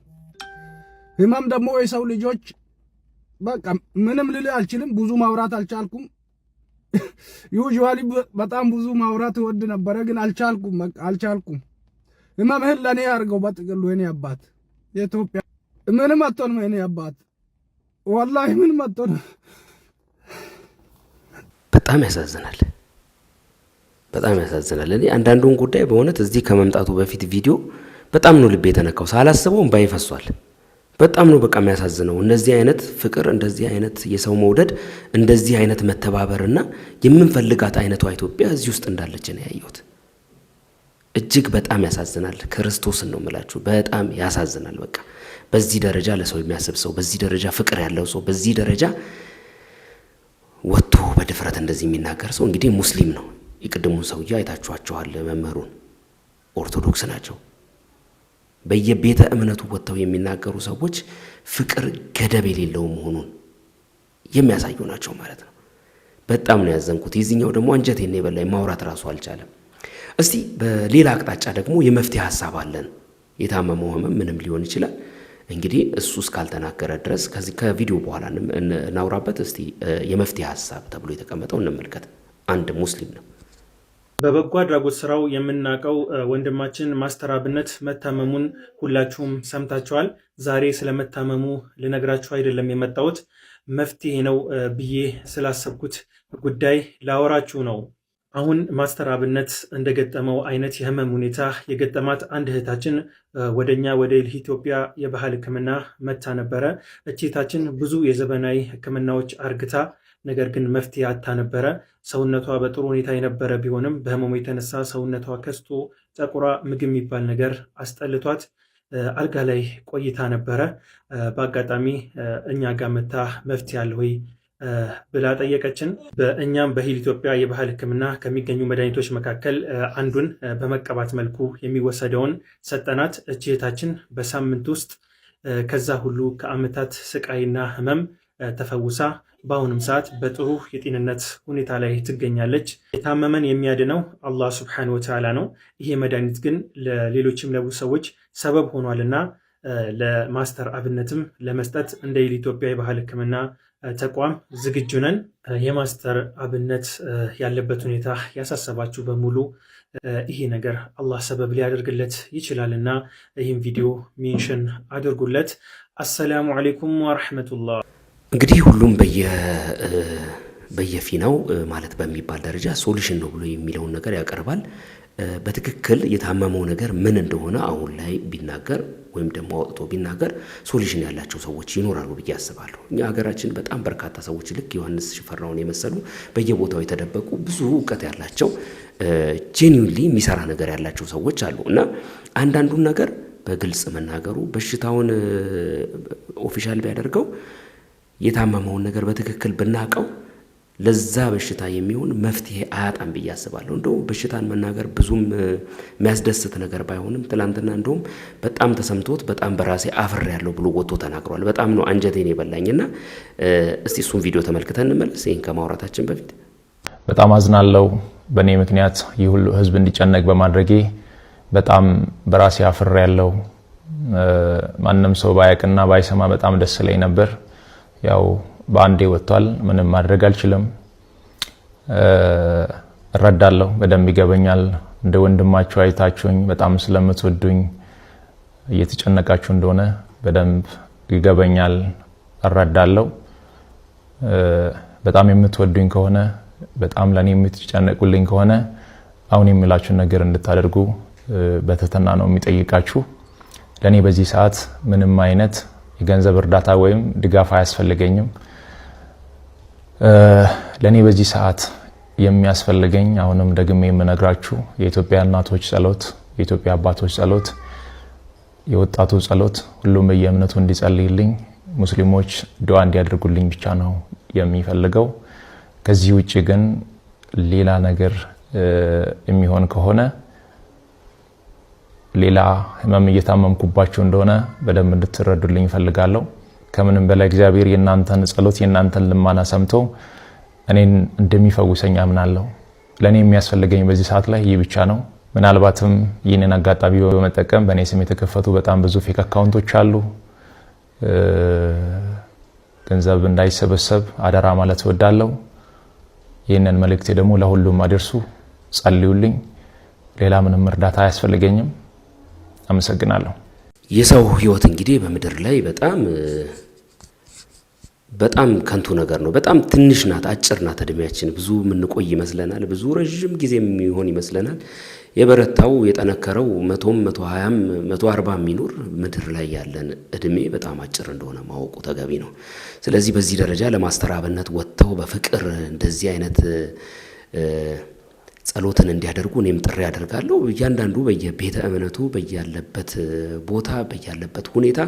ህመም ደግሞ የሰው ልጆች በቃ ምንም ልል አልችልም። ብዙ ማውራት አልቻልኩም። ዩዥዋሊ በጣም ብዙ ማውራት ወድ ነበረ፣ ግን አልቻልኩም። በቃ አልቻልኩም። ህመምህን ለኔ ያርገው በጥቅሉ የኔ አባት የኢትዮጵያ ምንም አትሆንም የኔ አባት ወላሂ ምንም አትሆንም። በጣም ያሳዝናል፣ በጣም ያሳዝናል። እኔ አንዳንዱን ጉዳይ በእውነት እዚህ ከመምጣቱ በፊት ቪዲዮ በጣም ነው ልቤ የተነካው። ሳላስበው እንባዬ ፈሷል። በጣም ነው በቃ የሚያሳዝነው። እንደዚህ አይነት ፍቅር፣ እንደዚህ አይነት የሰው መውደድ፣ እንደዚህ አይነት መተባበርና የምንፈልጋት አይነቷ ኢትዮጵያ እዚህ ውስጥ እንዳለች ነው ያየሁት። እጅግ በጣም ያሳዝናል። ክርስቶስን ነው የምላችሁ፣ በጣም ያሳዝናል። በቃ በዚህ ደረጃ ለሰው የሚያስብ ሰው፣ በዚህ ደረጃ ፍቅር ያለው ሰው፣ በዚህ ደረጃ ወጥቶ በድፍረት እንደዚህ የሚናገር ሰው እንግዲህ ሙስሊም ነው። የቅድሙን ሰውዬ አይታችኋቸዋል። መምህሩን ኦርቶዶክስ ናቸው። በየቤተ እምነቱ ወጥተው የሚናገሩ ሰዎች ፍቅር ገደብ የሌለው መሆኑን የሚያሳዩ ናቸው ማለት ነው። በጣም ነው ያዘንኩት። የዚህኛው ደግሞ አንጀቴን የበላኝ ማውራት ራሱ አልቻለም። እስቲ በሌላ አቅጣጫ ደግሞ የመፍትሄ ሐሳብ አለን። የታመመው ህመም ምንም ሊሆን ይችላል። እንግዲህ እሱ እስካልተናገረ ድረስ ከዚህ ከቪዲዮ በኋላ እናውራበት። እስቲ የመፍትሄ ሐሳብ ተብሎ የተቀመጠው እንመልከት። አንድ ሙስሊም ነው። በበጎ አድራጎት ስራው የምናውቀው ወንድማችን ማስተር አብነት መታመሙን ሁላችሁም ሰምታችኋል። ዛሬ ስለመታመሙ ልነግራችሁ አይደለም የመጣሁት፣ መፍትሄ ነው ብዬ ስላሰብኩት ጉዳይ ላወራችሁ ነው። አሁን ማስተር አብነት እንደገጠመው አይነት የህመም ሁኔታ የገጠማት አንድ እህታችን ወደኛ ወደ ኢትዮጵያ የባህል ሕክምና መታ ነበረ። እህታችን ብዙ የዘመናዊ ሕክምናዎች አርግታ ነገር ግን መፍትሄ አታ ነበረ። ሰውነቷ በጥሩ ሁኔታ የነበረ ቢሆንም በህመሙ የተነሳ ሰውነቷ ከስቶ ጠቁራ ምግብ የሚባል ነገር አስጠልቷት አልጋ ላይ ቆይታ ነበረ። በአጋጣሚ እኛ ጋር መታ መፍትሄ አለ ወይ ብላ ጠየቀችን። በእኛም በሂል ኢትዮጵያ የባህል ሕክምና ከሚገኙ መድኃኒቶች መካከል አንዱን በመቀባት መልኩ የሚወሰደውን ሰጠናት። እህታችን በሳምንት ውስጥ ከዛ ሁሉ ከዓመታት ስቃይና ህመም ተፈውሳ በአሁኑም ሰዓት በጥሩ የጤንነት ሁኔታ ላይ ትገኛለች። የታመመን የሚያድነው አላህ ሱብሓነሁ ወተዓላ ነው። ይሄ መድኃኒት ግን ለሌሎችም ለብዙ ሰዎች ሰበብ ሆኗልና ለማስተር አብነትም ለመስጠት እንደ ሂል ኢትዮጵያ የባህል ሕክምና ተቋም ዝግጁ ነን። የማስተር አብነት ያለበት ሁኔታ ያሳሰባችሁ በሙሉ ይሄ ነገር አላህ ሰበብ ሊያደርግለት ይችላልና ይህም ቪዲዮ ሜንሽን አድርጉለት። አሰላሙ አለይኩም ወረሕመቱላህ። እንግዲህ ሁሉም በየፊናው ማለት በሚባል ደረጃ ሶሉሽን ነው ብሎ የሚለውን ነገር ያቀርባል። በትክክል የታመመው ነገር ምን እንደሆነ አሁን ላይ ቢናገር ወይም ደግሞ አውጥቶ ቢናገር ሶሉሽን ያላቸው ሰዎች ይኖራሉ ብዬ አስባለሁ። እኛ ሀገራችን በጣም በርካታ ሰዎች ልክ ዮሐንስ ሽፈራውን የመሰሉ በየቦታው የተደበቁ ብዙ እውቀት ያላቸው ጄኒውንሊ የሚሰራ ነገር ያላቸው ሰዎች አሉ እና አንዳንዱን ነገር በግልጽ መናገሩ በሽታውን ኦፊሻል ቢያደርገው የታመመውን ነገር በትክክል ብናቀው ለዛ በሽታ የሚሆን መፍትሄ አያጣም ብዬ አስባለሁ። እንደው በሽታን መናገር ብዙም የሚያስደስት ነገር ባይሆንም ትላንትና እንደውም በጣም ተሰምቶት በጣም በራሴ አፍር ያለው ብሎ ወጥቶ ተናግሯል። በጣም ነው አንጀቴን የበላኝና እስቲ እሱን ቪዲዮ ተመልክተን እንመለስ። ይሄን ከማውራታችን በፊት በጣም አዝናለሁ። በእኔ ምክንያት ይህ ሁሉ ህዝብ እንዲጨነቅ በማድረጌ በጣም በራሴ አፍር ያለው ማንም ሰው ባያቅና ባይሰማ በጣም ደስ ላይ ነበር። ያው በአንዴ ወጥቷል። ምንም ማድረግ አልችልም። እረዳለሁ፣ በደንብ ይገበኛል። እንደ ወንድማችሁ አይታችሁኝ በጣም ስለምትወዱኝ እየተጨነቃችሁ እንደሆነ በደንብ ይገበኛል፣ እረዳለሁ። በጣም የምትወዱኝ ከሆነ በጣም ለኔ የምትጨነቁልኝ ከሆነ አሁን የሚላችሁ ነገር እንድታደርጉ በትህትና ነው የሚጠይቃችሁ። ለኔ በዚህ ሰዓት ምንም አይነት የገንዘብ እርዳታ ወይም ድጋፍ አያስፈልገኝም። ለኔ በዚህ ሰዓት የሚያስፈልገኝ አሁንም ደግሜ የምነግራችሁ የኢትዮጵያ እናቶች ጸሎት፣ የኢትዮጵያ አባቶች ጸሎት፣ የወጣቱ ጸሎት፣ ሁሉም በየእምነቱ እንዲጸልይልኝ፣ ሙስሊሞች ዱዓ እንዲያደርጉልኝ ብቻ ነው የሚፈልገው። ከዚህ ውጪ ግን ሌላ ነገር የሚሆን ከሆነ ሌላ ህመም እየታመምኩባችሁ እንደሆነ በደንብ እንድትረዱልኝ ፈልጋለሁ። ከምንም በላይ እግዚአብሔር የእናንተን ጸሎት የእናንተን ልማና ሰምቶ እኔን እንደሚፈውሰኝ አምናለሁ። ለኔ የሚያስፈልገኝ በዚህ ሰዓት ላይ ይህ ብቻ ነው። ምናልባትም ይህንን አጋጣሚ በመጠቀም በእኔ ስም የተከፈቱ በጣም ብዙ ፌክ አካውንቶች አሉ። ገንዘብ እንዳይሰበሰብ አደራ ማለት እወዳለሁ። ይህንን መልእክቴ ደግሞ ለሁሉም አድርሱ፣ ጸልዩልኝ። ሌላ ምንም እርዳታ አያስፈልገኝም። አመሰግናለሁ። የሰው ህይወት እንግዲህ በምድር ላይ በጣም ከንቱ ነገር ነው። በጣም ትንሽ ናት፣ አጭር ናት እድሜያችን። ብዙ የምንቆይ ይመስለናል፣ ብዙ ረጅም ጊዜ የሚሆን ይመስለናል። የበረታው የጠነከረው 100ም 120ም 140 የሚኖር ምድር ላይ ያለን እድሜ በጣም አጭር እንደሆነ ማወቁ ተገቢ ነው። ስለዚህ በዚህ ደረጃ ለማስተር አብነት ወጥተው በፍቅር እንደዚህ አይነት ጸሎትን እንዲያደርጉ እኔም ጥሪ አደርጋለሁ። እያንዳንዱ በየቤተ እምነቱ በያለበት ቦታ በያለበት ሁኔታ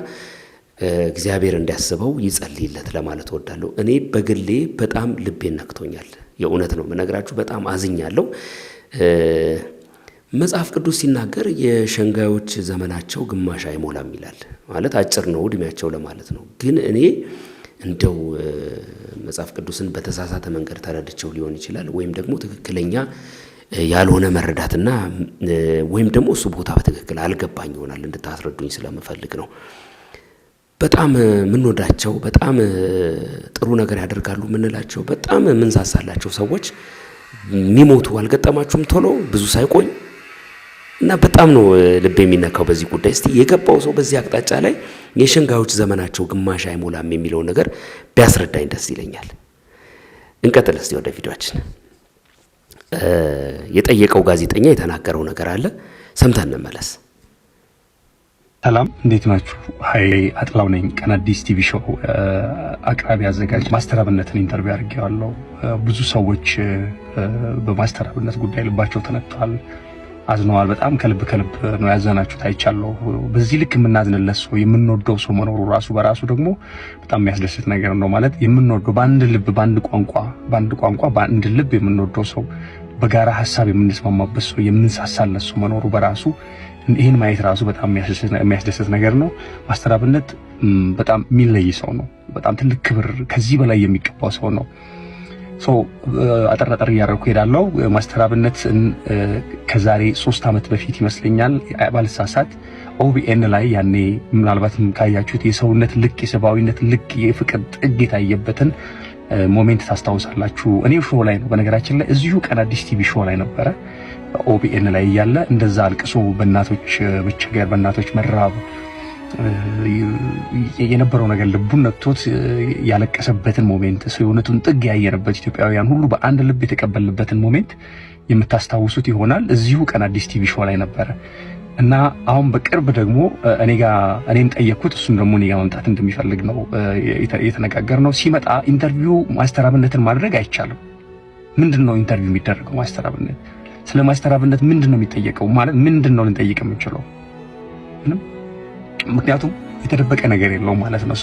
እግዚአብሔር እንዲያስበው ይጸልይለት ለማለት እወዳለሁ። እኔ በግሌ በጣም ልቤን ነክቶኛል። የእውነት ነው የምነግራችሁ፣ በጣም አዝኛለሁ። መጽሐፍ ቅዱስ ሲናገር የሸንጋዮች ዘመናቸው ግማሽ አይሞላም ይላል። ማለት አጭር ነው እድሜያቸው ለማለት ነው። ግን እኔ እንደው መጽሐፍ ቅዱስን በተሳሳተ መንገድ ተረድቸው ሊሆን ይችላል፣ ወይም ደግሞ ትክክለኛ ያልሆነ መረዳትና ወይም ደግሞ እሱ ቦታ በትክክል አልገባኝ ይሆናል። እንድታስረዱኝ ስለምፈልግ ነው። በጣም ምንወዳቸው በጣም ጥሩ ነገር ያደርጋሉ ምንላቸው በጣም ምንሳሳላቸው ሰዎች የሚሞቱ አልገጠማችሁም? ቶሎ ብዙ ሳይቆይ እና በጣም ነው ልብ የሚነካው በዚህ ጉዳይ። እስቲ የገባው ሰው በዚህ አቅጣጫ ላይ የሸንጋዮች ዘመናቸው ግማሽ አይሞላም የሚለው ነገር ቢያስረዳኝ ደስ ይለኛል። እንቀጥል እስቲ ወደ ቪዲዮአችን። የጠየቀው ጋዜጠኛ የተናገረው ነገር አለ፣ ሰምተን እንመለስ። ሰላም፣ እንዴት ናችሁ? ሀይ አጥላው ነኝ። ቀን አዲስ ቲቪ ሾው አቅራቢ አዘጋጅ ማስተር አብነትን ኢንተርቪው አድርጌዋለሁ። ብዙ ሰዎች በማስተር አብነት ጉዳይ ልባቸው ተነክቷል፣ አዝነዋል። በጣም ከልብ ነው ያዘናችሁት፣ አይቻለሁ። በዚህ ልክ የምናዝንለት ሰው የምንወደው ሰው መኖሩ ራሱ በራሱ ደግሞ በጣም የሚያስደስት ነገር ነው። ማለት የምንወደው በአንድ ልብ በአንድ ቋንቋ በአንድ ልብ የምንወደው ሰው፣ በጋራ ሀሳብ የምንስማማበት ሰው፣ የምንሳሳለት ሰው መኖሩ በራሱ ይህን ማየት ራሱ በጣም የሚያስደስት ነገር ነው። ማስተር አብነት በጣም የሚለይ ሰው ነው። በጣም ትልቅ ክብር ከዚህ በላይ የሚገባው ሰው ነው። አጠር እያደረኩ ሄዳለሁ። ማስተር አብነት ከዛሬ 3 ዓመት በፊት ይመስለኛል ባልሳሳት ኦቢኤን ላይ ያኔ ምናልባትም ካያችሁት የሰውነት ልክ የሰብአዊነት ልክ የፍቅር ጥግ የታየበትን ሞሜንት ታስታውሳላችሁ። እኔ ሾው ላይ ነው በነገራችን ላይ እዚሁ ቀን አዲስ ቲቪ ሾው ላይ ነበረ። ኦቢኤን ላይ እያለ እንደዛ አልቅሶ በእናቶች መቸገር በእናቶች መራብ የነበረው ነገር ልቡን ነክቶት ያለቀሰበትን ሞሜንት ሰውነቱን ጥግ ያየረበት ኢትዮጵያውያን ሁሉ በአንድ ልብ የተቀበልበትን ሞሜንት የምታስታውሱት ይሆናል። እዚሁ ቀን አዲስ ቲቪ ሾው ላይ ነበረ እና አሁን በቅርብ ደግሞ እኔም ጠየቅኩት፣ እሱም ደግሞ እኔ ጋር መምጣት እንደሚፈልግ ነው የተነጋገርነው። ሲመጣ ኢንተርቪው ማስተር አብነትን ማድረግ አይቻልም። ምንድነው ኢንተርቪው የሚደረገው? ማስተር አብነት ስለ ማስተር አብነት ምንድነው የሚጠየቀው? ማለት ምንድነው ልንጠይቅ የምንችለው? ምንም። ምክንያቱም የተደበቀ ነገር የለውም ማለት ነው።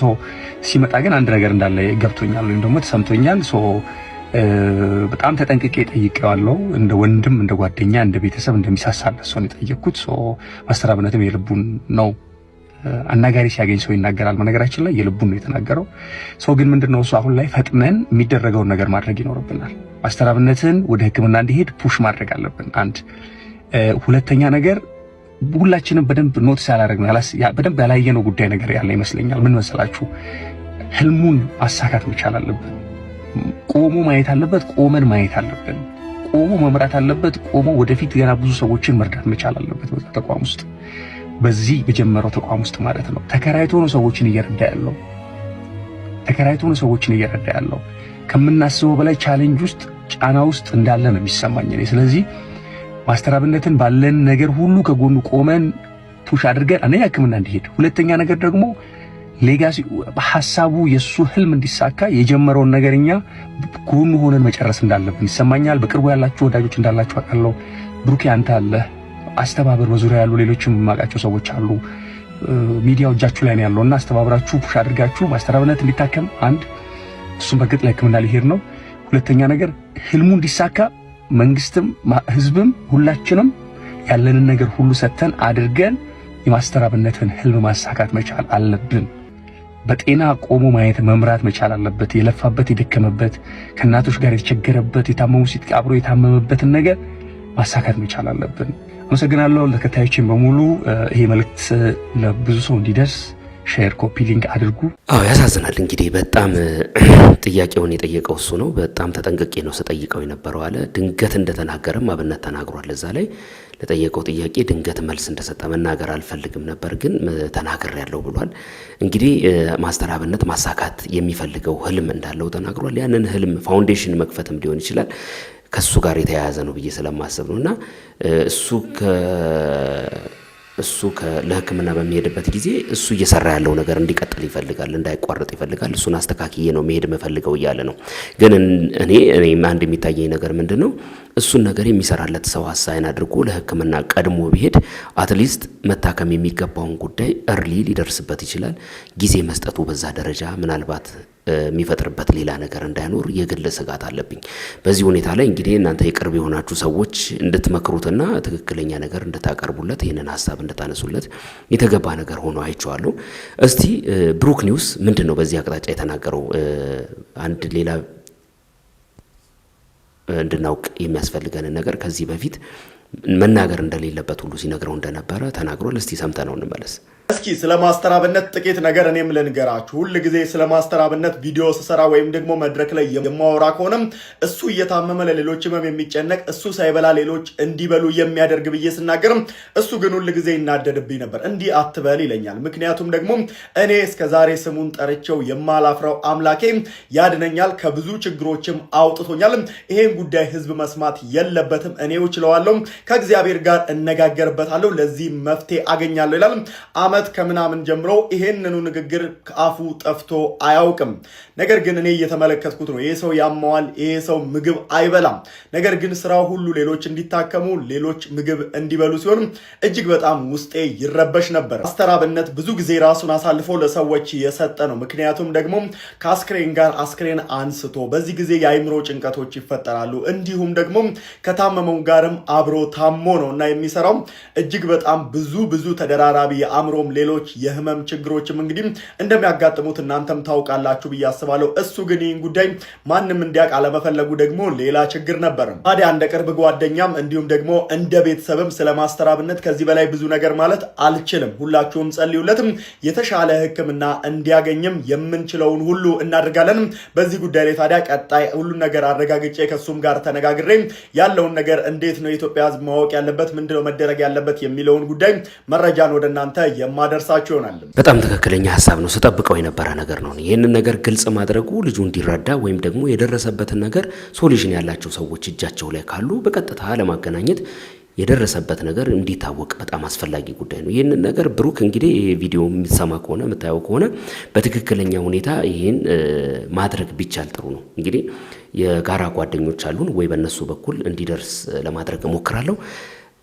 ሲመጣ ግን አንድ ነገር እንዳለ ገብቶኛል ወይም ደግሞ ተሰምቶኛል። በጣም ተጠንቅቄ ጠይቄዋለሁ። እንደ ወንድም እንደ ጓደኛ እንደ ቤተሰብ እንደሚሳሳለት ሰው ነው የጠየቅኩት። ማስተር አብነትም የልቡን ነው። አናጋሪ ሲያገኝ ሰው ይናገራል። በነገራችን ላይ የልቡን ነው የተናገረው። ግን ምንድነው እሱ አሁን ላይ ፈጥነን የሚደረገውን ነገር ማድረግ ይኖርብናል። ማስተር አብነትን ወደ ሕክምና እንዲሄድ ፑሽ ማድረግ አለብን። አንድ ሁለተኛ ነገር ሁላችንም በደንብ ኖትስ ያላደረግነው በደንብ ያላየነው ጉዳይ ነገር ያለ ይመስለኛል። ምን መሰላችሁ? ህልሙን ማሳካት መቻል አለብን። ቆሞ ማየት አለበት። ቆመን ማየት አለብን። ቆሞ መምራት አለበት። ቆሞ ወደፊት ገና ብዙ ሰዎችን መርዳት መቻል አለበት። በዛ ተቋም ውስጥ በዚህ በጀመረው ተቋም ውስጥ ማለት ነው። ተከራይቶ ነው ሰዎችን እየረዳ ያለው። ከምናስበው በላይ ቻሌንጅ ውስጥ ጫና ውስጥ እንዳለ ነው የሚሰማኝ እኔ። ስለዚህ ማስተር አብነትን ባለን ነገር ሁሉ ከጎኑ ቆመን ፑሽ አድርገን አንደኛ ሕክምና እንዲሄድ፣ ሁለተኛ ነገር ደግሞ ሌጋሲ ሐሳቡ የሱ ህልም እንዲሳካ የጀመረውን ነገርኛ ጎኑ ሆነን መጨረስ እንዳለብን ይሰማኛል። በቅርቡ ያላችሁ ወዳጆች እንዳላችሁ አውቃለሁ። ብሩክ አንተ አለ አስተባበር፣ በዙሪያ ያሉ ሌሎችም የማውቃቸው ሰዎች አሉ። ሚዲያው እጃችሁ ላይ ነው ያለውና አስተባብራችሁ ፑሽ አድርጋችሁ ማስተር አብነት እንዲታከም አንድ እሱም በግጥ ለሕክምና ሊሄድ ነው። ሁለተኛ ነገር ህልሙ እንዲሳካ መንግስትም ህዝብም ሁላችንም ያለንን ነገር ሁሉ ሰጥተን አድርገን የማስተር አብነትን ህልም ማሳካት መቻል አለብን። በጤና ቆሞ ማየት መምራት መቻል አለበት። የለፋበት የደከመበት ከእናቶች ጋር የተቸገረበት የታመሙ ሲት አብሮ የታመመበትን ነገር ማሳካት መቻል አለብን። አመሰግናለሁ። ለተከታዮችን በሙሉ ይሄ መልእክት ለብዙ ሰው እንዲደርስ ሼር፣ ኮፒ ሊንክ አድርጉ። ያሳዝናል። እንግዲህ በጣም ጥያቄውን የጠየቀው እሱ ነው። በጣም ተጠንቅቄ ነው ስጠይቀው የነበረው አለ። ድንገት እንደተናገረም አብነት ተናግሯል። እዛ ላይ ለጠየቀው ጥያቄ ድንገት መልስ እንደሰጠ መናገር አልፈልግም ነበር ግን ተናገር ያለው ብሏል። እንግዲህ ማስተር አብነት ማሳካት የሚፈልገው ህልም እንዳለው ተናግሯል። ያንን ህልም ፋውንዴሽን መክፈትም ሊሆን ይችላል ከሱ ጋር የተያያዘ ነው ብዬ ስለማስብ ነውና እሱ ለህክምና በሚሄድበት ጊዜ እሱ እየሰራ ያለው ነገር እንዲቀጥል ይፈልጋል፣ እንዳይቋረጥ ይፈልጋል። እሱን አስተካክዬ ነው መሄድ መፈልገው እያለ ነው። ግን እኔ አንድ የሚታየኝ ነገር ምንድነው እሱን ነገር የሚሰራለት ሰው አሳይን አድርጎ ለህክምና ቀድሞ ቢሄድ አትሊስት መታከም የሚገባውን ጉዳይ እርሊ ሊደርስበት ይችላል። ጊዜ መስጠቱ በዛ ደረጃ ምናልባት የሚፈጥርበት ሌላ ነገር እንዳይኖር የግል ስጋት አለብኝ። በዚህ ሁኔታ ላይ እንግዲህ እናንተ የቅርብ የሆናችሁ ሰዎች እንድትመክሩትና ትክክለኛ ነገር እንድታቀርቡለት ይህንን ሀሳብ እንድታነሱለት የተገባ ነገር ሆኖ አይቼዋለሁ። እስቲ ብሩክ ኒውስ ምንድነው በዚህ አቅጣጫ የተናገረው? አንድ ሌላ እንድናውቅ የሚያስፈልገንን ነገር ከዚህ በፊት መናገር እንደሌለበት ሁሉ ሲነግረው እንደነበረ ተናግሯል። እስቲ ሰምተነው እንመለስ። እስኪ ስለ ማስተር አብነት ጥቂት ነገር እኔም ልንገራችሁ። ሁሉ ጊዜ ስለ ማስተር አብነት ቪዲዮ ስሰራ ወይም ደግሞ መድረክ ላይ የማወራ ከሆነም እሱ እየታመመ ለሌሎች ህመም የሚጨነቅ እሱ ሳይበላ ሌሎች እንዲበሉ የሚያደርግ ብዬ ስናገርም እሱ ግን ሁሉ ጊዜ ይናደድብኝ ነበር። እንዲህ አትበል ይለኛል። ምክንያቱም ደግሞ እኔ እስከዛሬ ስሙን ጠርቼው የማላፍረው አምላኬ ያድነኛል፣ ከብዙ ችግሮችም አውጥቶኛል። ይሄን ጉዳይ ህዝብ መስማት የለበትም፣ እኔው እችለዋለሁ፣ ከእግዚአብሔር ጋር እነጋገርበታለሁ፣ ለዚህ መፍትሄ አገኛለሁ ይላል። አመት ከምናምን ጀምሮ ይሄንኑ ንግግር ከአፉ ጠፍቶ አያውቅም። ነገር ግን እኔ እየተመለከትኩት ነው። ይሄ ሰው ያማዋል፣ ይሄ ሰው ምግብ አይበላም። ነገር ግን ስራው ሁሉ ሌሎች እንዲታከሙ፣ ሌሎች ምግብ እንዲበሉ ሲሆን እጅግ በጣም ውስጤ ይረበሽ ነበር። ማስተር አብነት ብዙ ጊዜ ራሱን አሳልፎ ለሰዎች የሰጠ ነው። ምክንያቱም ደግሞ ከአስክሬን ጋር አስክሬን አንስቶ በዚህ ጊዜ የአይምሮ ጭንቀቶች ይፈጠራሉ። እንዲሁም ደግሞ ከታመመው ጋርም አብሮ ታሞ ነውና የሚሰራው እጅግ በጣም ብዙ ተደራራቢ የአእምሮ ሌሎች የህመም ችግሮችም እንግዲህ እንደሚያጋጥሙት እናንተም ታውቃላችሁ ብዬ አስባለሁ። እሱ ግን ይህን ጉዳይ ማንም እንዲያውቅ አለመፈለጉ ደግሞ ሌላ ችግር ነበር። ታዲያ እንደ ቅርብ ጓደኛም እንዲሁም ደግሞ እንደ ቤተሰብም ስለ ማስተር አብነት ከዚህ በላይ ብዙ ነገር ማለት አልችልም። ሁላችሁም ጸልዩለትም፣ የተሻለ ሕክምና እንዲያገኝም የምንችለውን ሁሉ እናደርጋለን። በዚህ ጉዳይ ላይ ታዲያ ቀጣይ ሁሉን ነገር አረጋግጬ ከሱም ጋር ተነጋግሬ ያለውን ነገር እንዴት ነው የኢትዮጵያ ህዝብ ማወቅ ያለበት፣ ምንድነው መደረግ ያለበት የሚለውን ጉዳይ መረጃን ወደ እናንተ የማደርሳችሁ ይሆናል። በጣም ትክክለኛ ሀሳብ ነው። ስጠብቀው የነበረ ነገር ነው። ይህንን ነገር ግልጽ ማድረጉ ልጁ እንዲረዳ ወይም ደግሞ የደረሰበትን ነገር ሶሉሽን ያላቸው ሰዎች እጃቸው ላይ ካሉ በቀጥታ ለማገናኘት የደረሰበት ነገር እንዲታወቅ በጣም አስፈላጊ ጉዳይ ነው። ይህንን ነገር ብሩክ እንግዲህ ቪዲዮ የምትሰማ ከሆነ የምታየው ከሆነ በትክክለኛ ሁኔታ ይህን ማድረግ ቢቻል ጥሩ ነው። እንግዲህ የጋራ ጓደኞች አሉን ወይ በእነሱ በኩል እንዲደርስ ለማድረግ እሞክራለሁ።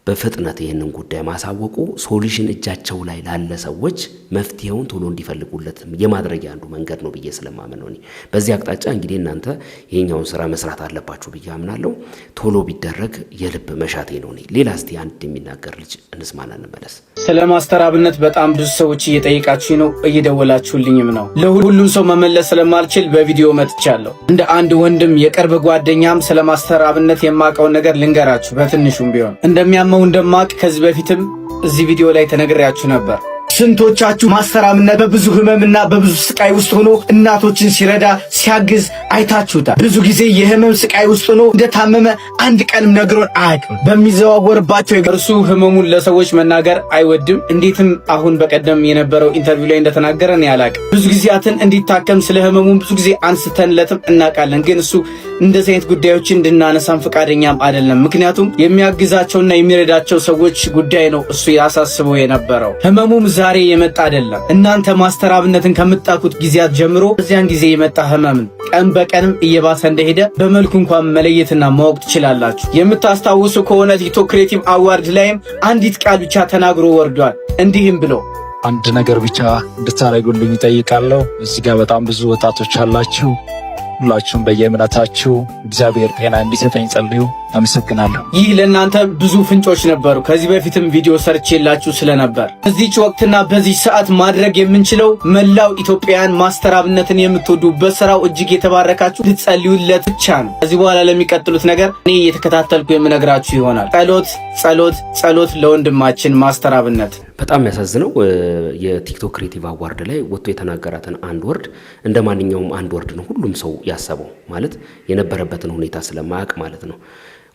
በፍጥነት ይህንን ጉዳይ ማሳወቁ ሶሉሽን እጃቸው ላይ ላለ ሰዎች መፍትሄውን ቶሎ እንዲፈልጉለት የማድረጊያ አንዱ መንገድ ነው ብዬ ስለማመን ነው። በዚህ አቅጣጫ እንግዲህ እናንተ ይሄኛውን ስራ መስራት አለባችሁ ብዬ አምናለሁ። ቶሎ ቢደረግ የልብ መሻቴ ነው። ሌላ እስቲ አንድ የሚናገር ልጅ እንስማና እንመለስ። ስለ ማስተር አብነት በጣም ብዙ ሰዎች እየጠየቃችሁ ነው፣ እየደወላችሁልኝም ነው። ለሁሉም ሰው መመለስ ስለማልችል በቪዲዮ መጥቻለሁ። እንደ አንድ ወንድም የቅርብ ጓደኛም ስለ ማስተር አብነት የማውቀውን ነገር ልንገራችሁ በትንሹም ቢሆን እንደሚያመው እንደማቅ ከዚህ በፊትም እዚህ ቪዲዮ ላይ ተነግሬያችሁ ነበር። ስንቶቻችሁ ማስተር አብነት በብዙ ህመምና በብዙ ስቃይ ውስጥ ሆኖ እናቶችን ሲረዳ ሲያግዝ አይታችሁታል። ብዙ ጊዜ የህመም ስቃይ ውስጥ ሆኖ እንደታመመ አንድ ቀንም ነግሮን አያውቅም። በሚዘዋወርባቸው እርሱ ህመሙን ለሰዎች መናገር አይወድም። እንዴትም አሁን በቀደም የነበረው ኢንተርቪው ላይ እንደተናገረን ያላቅም ብዙ ጊዜያትን እንዲታከም ስለ ህመሙን ብዙ ጊዜ አንስተንለትም እናውቃለን። ግን እሱ እንደዚህ አይነት ጉዳዮችን እንድናነሳም ፈቃደኛም አይደለም። ምክንያቱም የሚያግዛቸውና የሚረዳቸው ሰዎች ጉዳይ ነው እሱ ያሳስበው የነበረው። ህመሙም ዛሬ የመጣ አይደለም። እናንተ ማስተር አብነትን ከምታውቁት ጊዜያት ጀምሮ በዚያን ጊዜ የመጣ ህመም ቀን በቀንም እየባሰ እንደሄደ በመልኩ እንኳን መለየትና ማወቅ ትችላላችሁ። የምታስታውሱ ከሆነ ቲክቶክ ክሬቲቭ አዋርድ ላይም አንዲት ቃል ብቻ ተናግሮ ወርዷል። እንዲህም ብሎ አንድ ነገር ብቻ እንድታደርጉልኝ እጠይቃለሁ። እዚህ ጋር በጣም ብዙ ወጣቶች አላችሁ። ሁላችሁም በየእምነታችሁ እግዚአብሔር ጤና እንዲሰጠኝ ጸልዩ። አመሰግናለሁ። ይህ ለእናንተ ብዙ ፍንጮች ነበሩ። ከዚህ በፊትም ቪዲዮ ሰርቼላችሁ ስለነበር በዚህች ወቅትና በዚህ ሰዓት ማድረግ የምንችለው መላው ኢትዮጵያውያን ማስተር አብነትን የምትወዱ በስራው እጅግ የተባረካችሁ ልትጸልዩለት ብቻ ነው። ከዚህ በኋላ ለሚቀጥሉት ነገር እኔ እየተከታተልኩ የምነግራችሁ ይሆናል። ጸሎት ጸሎት ጸሎት ለወንድማችን ማስተር አብነት። በጣም የሚያሳዝነው የቲክቶክ ክሬቲቭ አዋርድ ላይ ወጥቶ የተናገራትን አንድ ወርድ እንደ ማንኛውም አንድ ወርድ ነው ሁሉም ሰው ያሰበው፣ ማለት የነበረበትን ሁኔታ ስለማያውቅ ማለት ነው።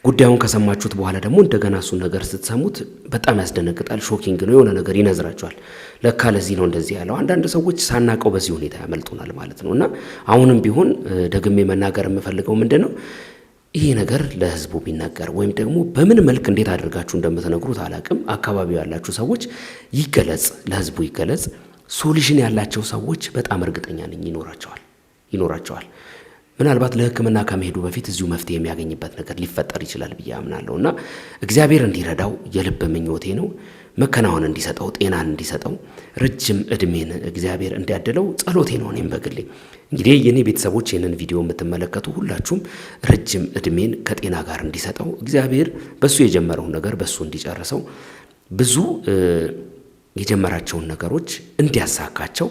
ጉዳዩን ከሰማችሁት በኋላ ደግሞ እንደገና እሱን ነገር ስትሰሙት በጣም ያስደነግጣል። ሾኪንግ ነው። የሆነ ነገር ይነዝራቸዋል። ለካ ለዚህ ነው እንደዚህ ያለው። አንዳንድ ሰዎች ሳናቀው በዚህ ሁኔታ ያመልጡናል ማለት ነው። እና አሁንም ቢሆን ደግሜ መናገር የምፈልገው ምንድነው ይሄ ነገር ለህዝቡ ቢነገር ወይም ደግሞ በምን መልክ እንዴት አድርጋችሁ እንደምትነግሩት አላቅም። አካባቢው ያላችሁ ሰዎች ይገለጽ፣ ለህዝቡ ይገለጽ። ሶሉሽን ያላቸው ሰዎች በጣም እርግጠኛ ነኝ ይኖራቸዋል። ምናልባት ለህክምና ከመሄዱ በፊት እዚሁ መፍትሄ የሚያገኝበት ነገር ሊፈጠር ይችላል ብዬ አምናለሁ እና እግዚአብሔር እንዲረዳው የልብ ምኞቴ ነው። መከናወን እንዲሰጠው፣ ጤናን እንዲሰጠው፣ ረጅም እድሜን እግዚአብሔር እንዲያድለው ጸሎቴ ነው። እኔም በግሌ እንግዲህ የኔ ቤተሰቦች ይህንን ቪዲዮ የምትመለከቱ ሁላችሁም ረጅም እድሜን ከጤና ጋር እንዲሰጠው እግዚአብሔር በሱ የጀመረውን ነገር በሱ እንዲጨርሰው፣ ብዙ የጀመራቸውን ነገሮች እንዲያሳካቸው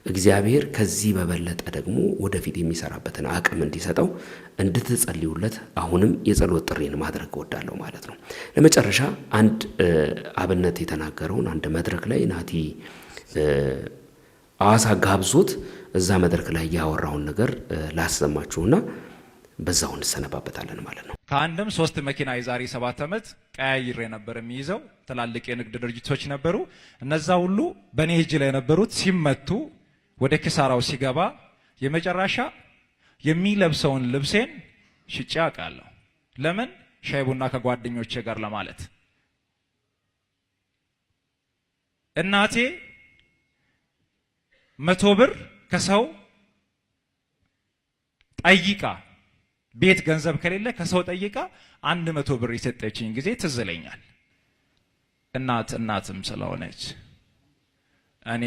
እግዚአብሔር ከዚህ በበለጠ ደግሞ ወደፊት የሚሰራበትን አቅም እንዲሰጠው እንድትጸልዩለት አሁንም የጸሎት ጥሪን ማድረግ እወዳለሁ ማለት ነው። ለመጨረሻ አንድ አብነት የተናገረውን አንድ መድረክ ላይ ናቲ አዋሳ ጋብዞት እዛ መድረክ ላይ ያወራውን ነገር ላሰማችሁና በዛው እንሰነባበታለን ማለት ነው። ከአንድም 3 መኪና የዛሬ 7 ዓመት ቀያይሬ ነበር የሚይዘው። ትላልቅ የንግድ ድርጅቶች ነበሩ። እነዛ ሁሉ በኔ እጅ ላይ ነበሩት። ሲመቱ ወደ ኪሳራው ሲገባ የመጨረሻ የሚለብሰውን ልብሴን ሽጬ አውቃለሁ። ለምን? ሻይ ቡና ከጓደኞቼ ጋር ለማለት። እናቴ 100 ብር ከሰው ጠይቃ ቤት ገንዘብ ከሌለ ከሰው ጠይቃ 100 ብር የሰጠችኝ ጊዜ ትዝ ይለኛል። እናትም ስለሆነች እኔ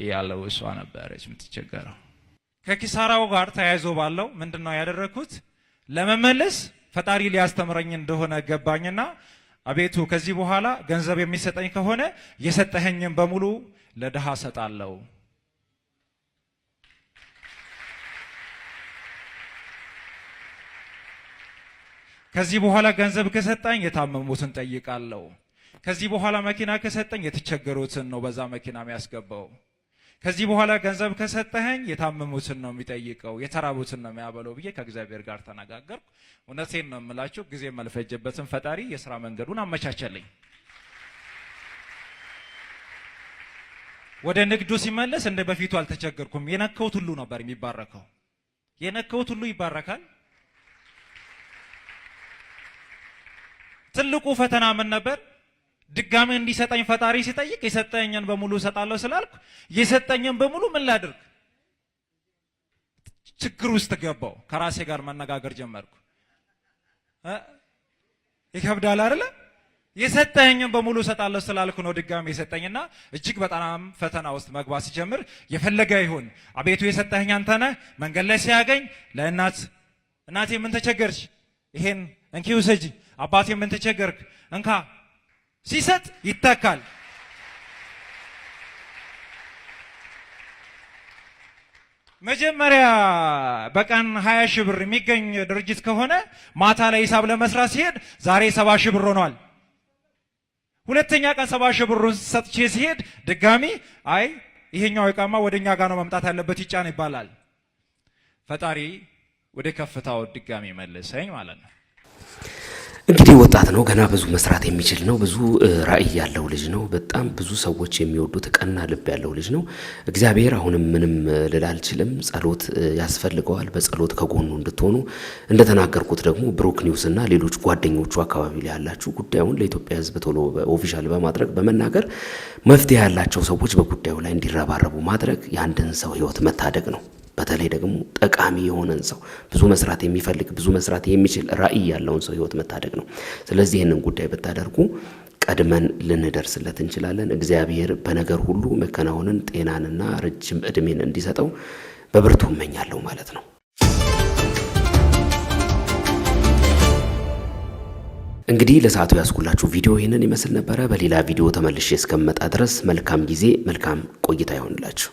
ያለው እሷ ነበረች የምትቸገረው። ከኪሳራው ጋር ተያይዞ ባለው ምንድነው ያደረኩት? ለመመለስ ፈጣሪ ሊያስተምረኝ እንደሆነ ገባኝና አቤቱ ከዚህ በኋላ ገንዘብ የሚሰጠኝ ከሆነ የሰጠኸኝን በሙሉ ለድሃ ሰጣለሁ። ከዚህ በኋላ ገንዘብ ከሰጠኝ የታመሙትን ጠይቃለሁ። ከዚህ በኋላ መኪና ከሰጠኝ የተቸገሩትን ነው በዛ መኪና የሚያስገባው። ከዚህ በኋላ ገንዘብ ከሰጠኸኝ የታመሙትን ነው የሚጠይቀው፣ የተራቡትን ነው የሚያበለው ብዬ ከእግዚአብሔር ጋር ተነጋገርኩ። እውነቴን ነው የምላችሁ፣ ጊዜ መልፈጀበትን ፈጣሪ የሥራ መንገዱን አመቻቸልኝ። ወደ ንግዱ ሲመለስ እንደ በፊቱ አልተቸገርኩም። የነከውት ሁሉ ነበር የሚባረከው። የነከውት ሁሉ ይባረካል። ትልቁ ፈተና ምን ነበር? ድጋሜ እንዲሰጠኝ ፈጣሪ ሲጠይቅ የሰጠኝን በሙሉ እሰጣለሁ ስላልኩ የሰጠኝን በሙሉ ምን ላድርግ? ችግር ውስጥ ገባው። ከራሴ ጋር መነጋገር ጀመርኩ። ይከብዳል አይደለ? የሰጠኝን በሙሉ እሰጣለሁ ስላልኩ ነው ድጋሜ የሰጠኝና እጅግ በጣም ፈተና ውስጥ መግባት ሲጀምር የፈለገ ይሁን አቤቱ የሰጠኝ አንተ ነህ። መንገድ ላይ ሲያገኝ እናቴ ምን ተቸገርሽ? ይሄን እንኪ ውሰጂ። አባቴ ምን ተቸገርክ? እንካ። ሲሰጥ ይተካል። መጀመሪያ በቀን 20 ሺህ ብር የሚገኝ ድርጅት ከሆነ ማታ ላይ ሂሳብ ለመስራት ሲሄድ ዛሬ 70 ሺህ ብር ሆኗል። ሁለተኛ ቀን 70 ሺህ ብሩን ሰጥቼ ሲሄድ ድጋሚ አይ ይሄኛው ዕቃማ ወደኛ ጋር ነው መምጣት ያለበት ይጫን ይባላል። ፈጣሪ ወደ ከፍታው ድጋሚ መልሰኝ ማለት ነው። እንግዲህ ወጣት ነው፣ ገና ብዙ መስራት የሚችል ነው። ብዙ ራዕይ ያለው ልጅ ነው። በጣም ብዙ ሰዎች የሚወዱት ቀና ልብ ያለው ልጅ ነው። እግዚአብሔር አሁንም ምንም ልል አልችልም። ጸሎት ያስፈልገዋል። በጸሎት ከጎኑ እንድትሆኑ እንደተናገርኩት ደግሞ ብሩክ ኒውስ እና ሌሎች ጓደኞቹ አካባቢ ላይ ያላችሁ ጉዳዩን ለኢትዮጵያ ሕዝብ ቶሎ ኦፊሻል በማድረግ በመናገር መፍትሄ ያላቸው ሰዎች በጉዳዩ ላይ እንዲረባረቡ ማድረግ የአንድን ሰው ሕይወት መታደግ ነው። በተለይ ደግሞ ጠቃሚ የሆነን ሰው ብዙ መስራት የሚፈልግ ብዙ መስራት የሚችል ራዕይ ያለውን ሰው ሕይወት መታደግ ነው። ስለዚህ ይህንን ጉዳይ ብታደርጉ ቀድመን ልንደርስለት እንችላለን። እግዚአብሔር በነገር ሁሉ መከናወንን፣ ጤናንና ረጅም ዕድሜን እንዲሰጠው በብርቱ እመኛለሁ ማለት ነው። እንግዲህ ለሰዓቱ ያስኩላችሁ ቪዲዮ ይህንን ይመስል ነበረ። በሌላ ቪዲዮ ተመልሼ እስከመጣ ድረስ መልካም ጊዜ፣ መልካም ቆይታ ይሆንላችሁ።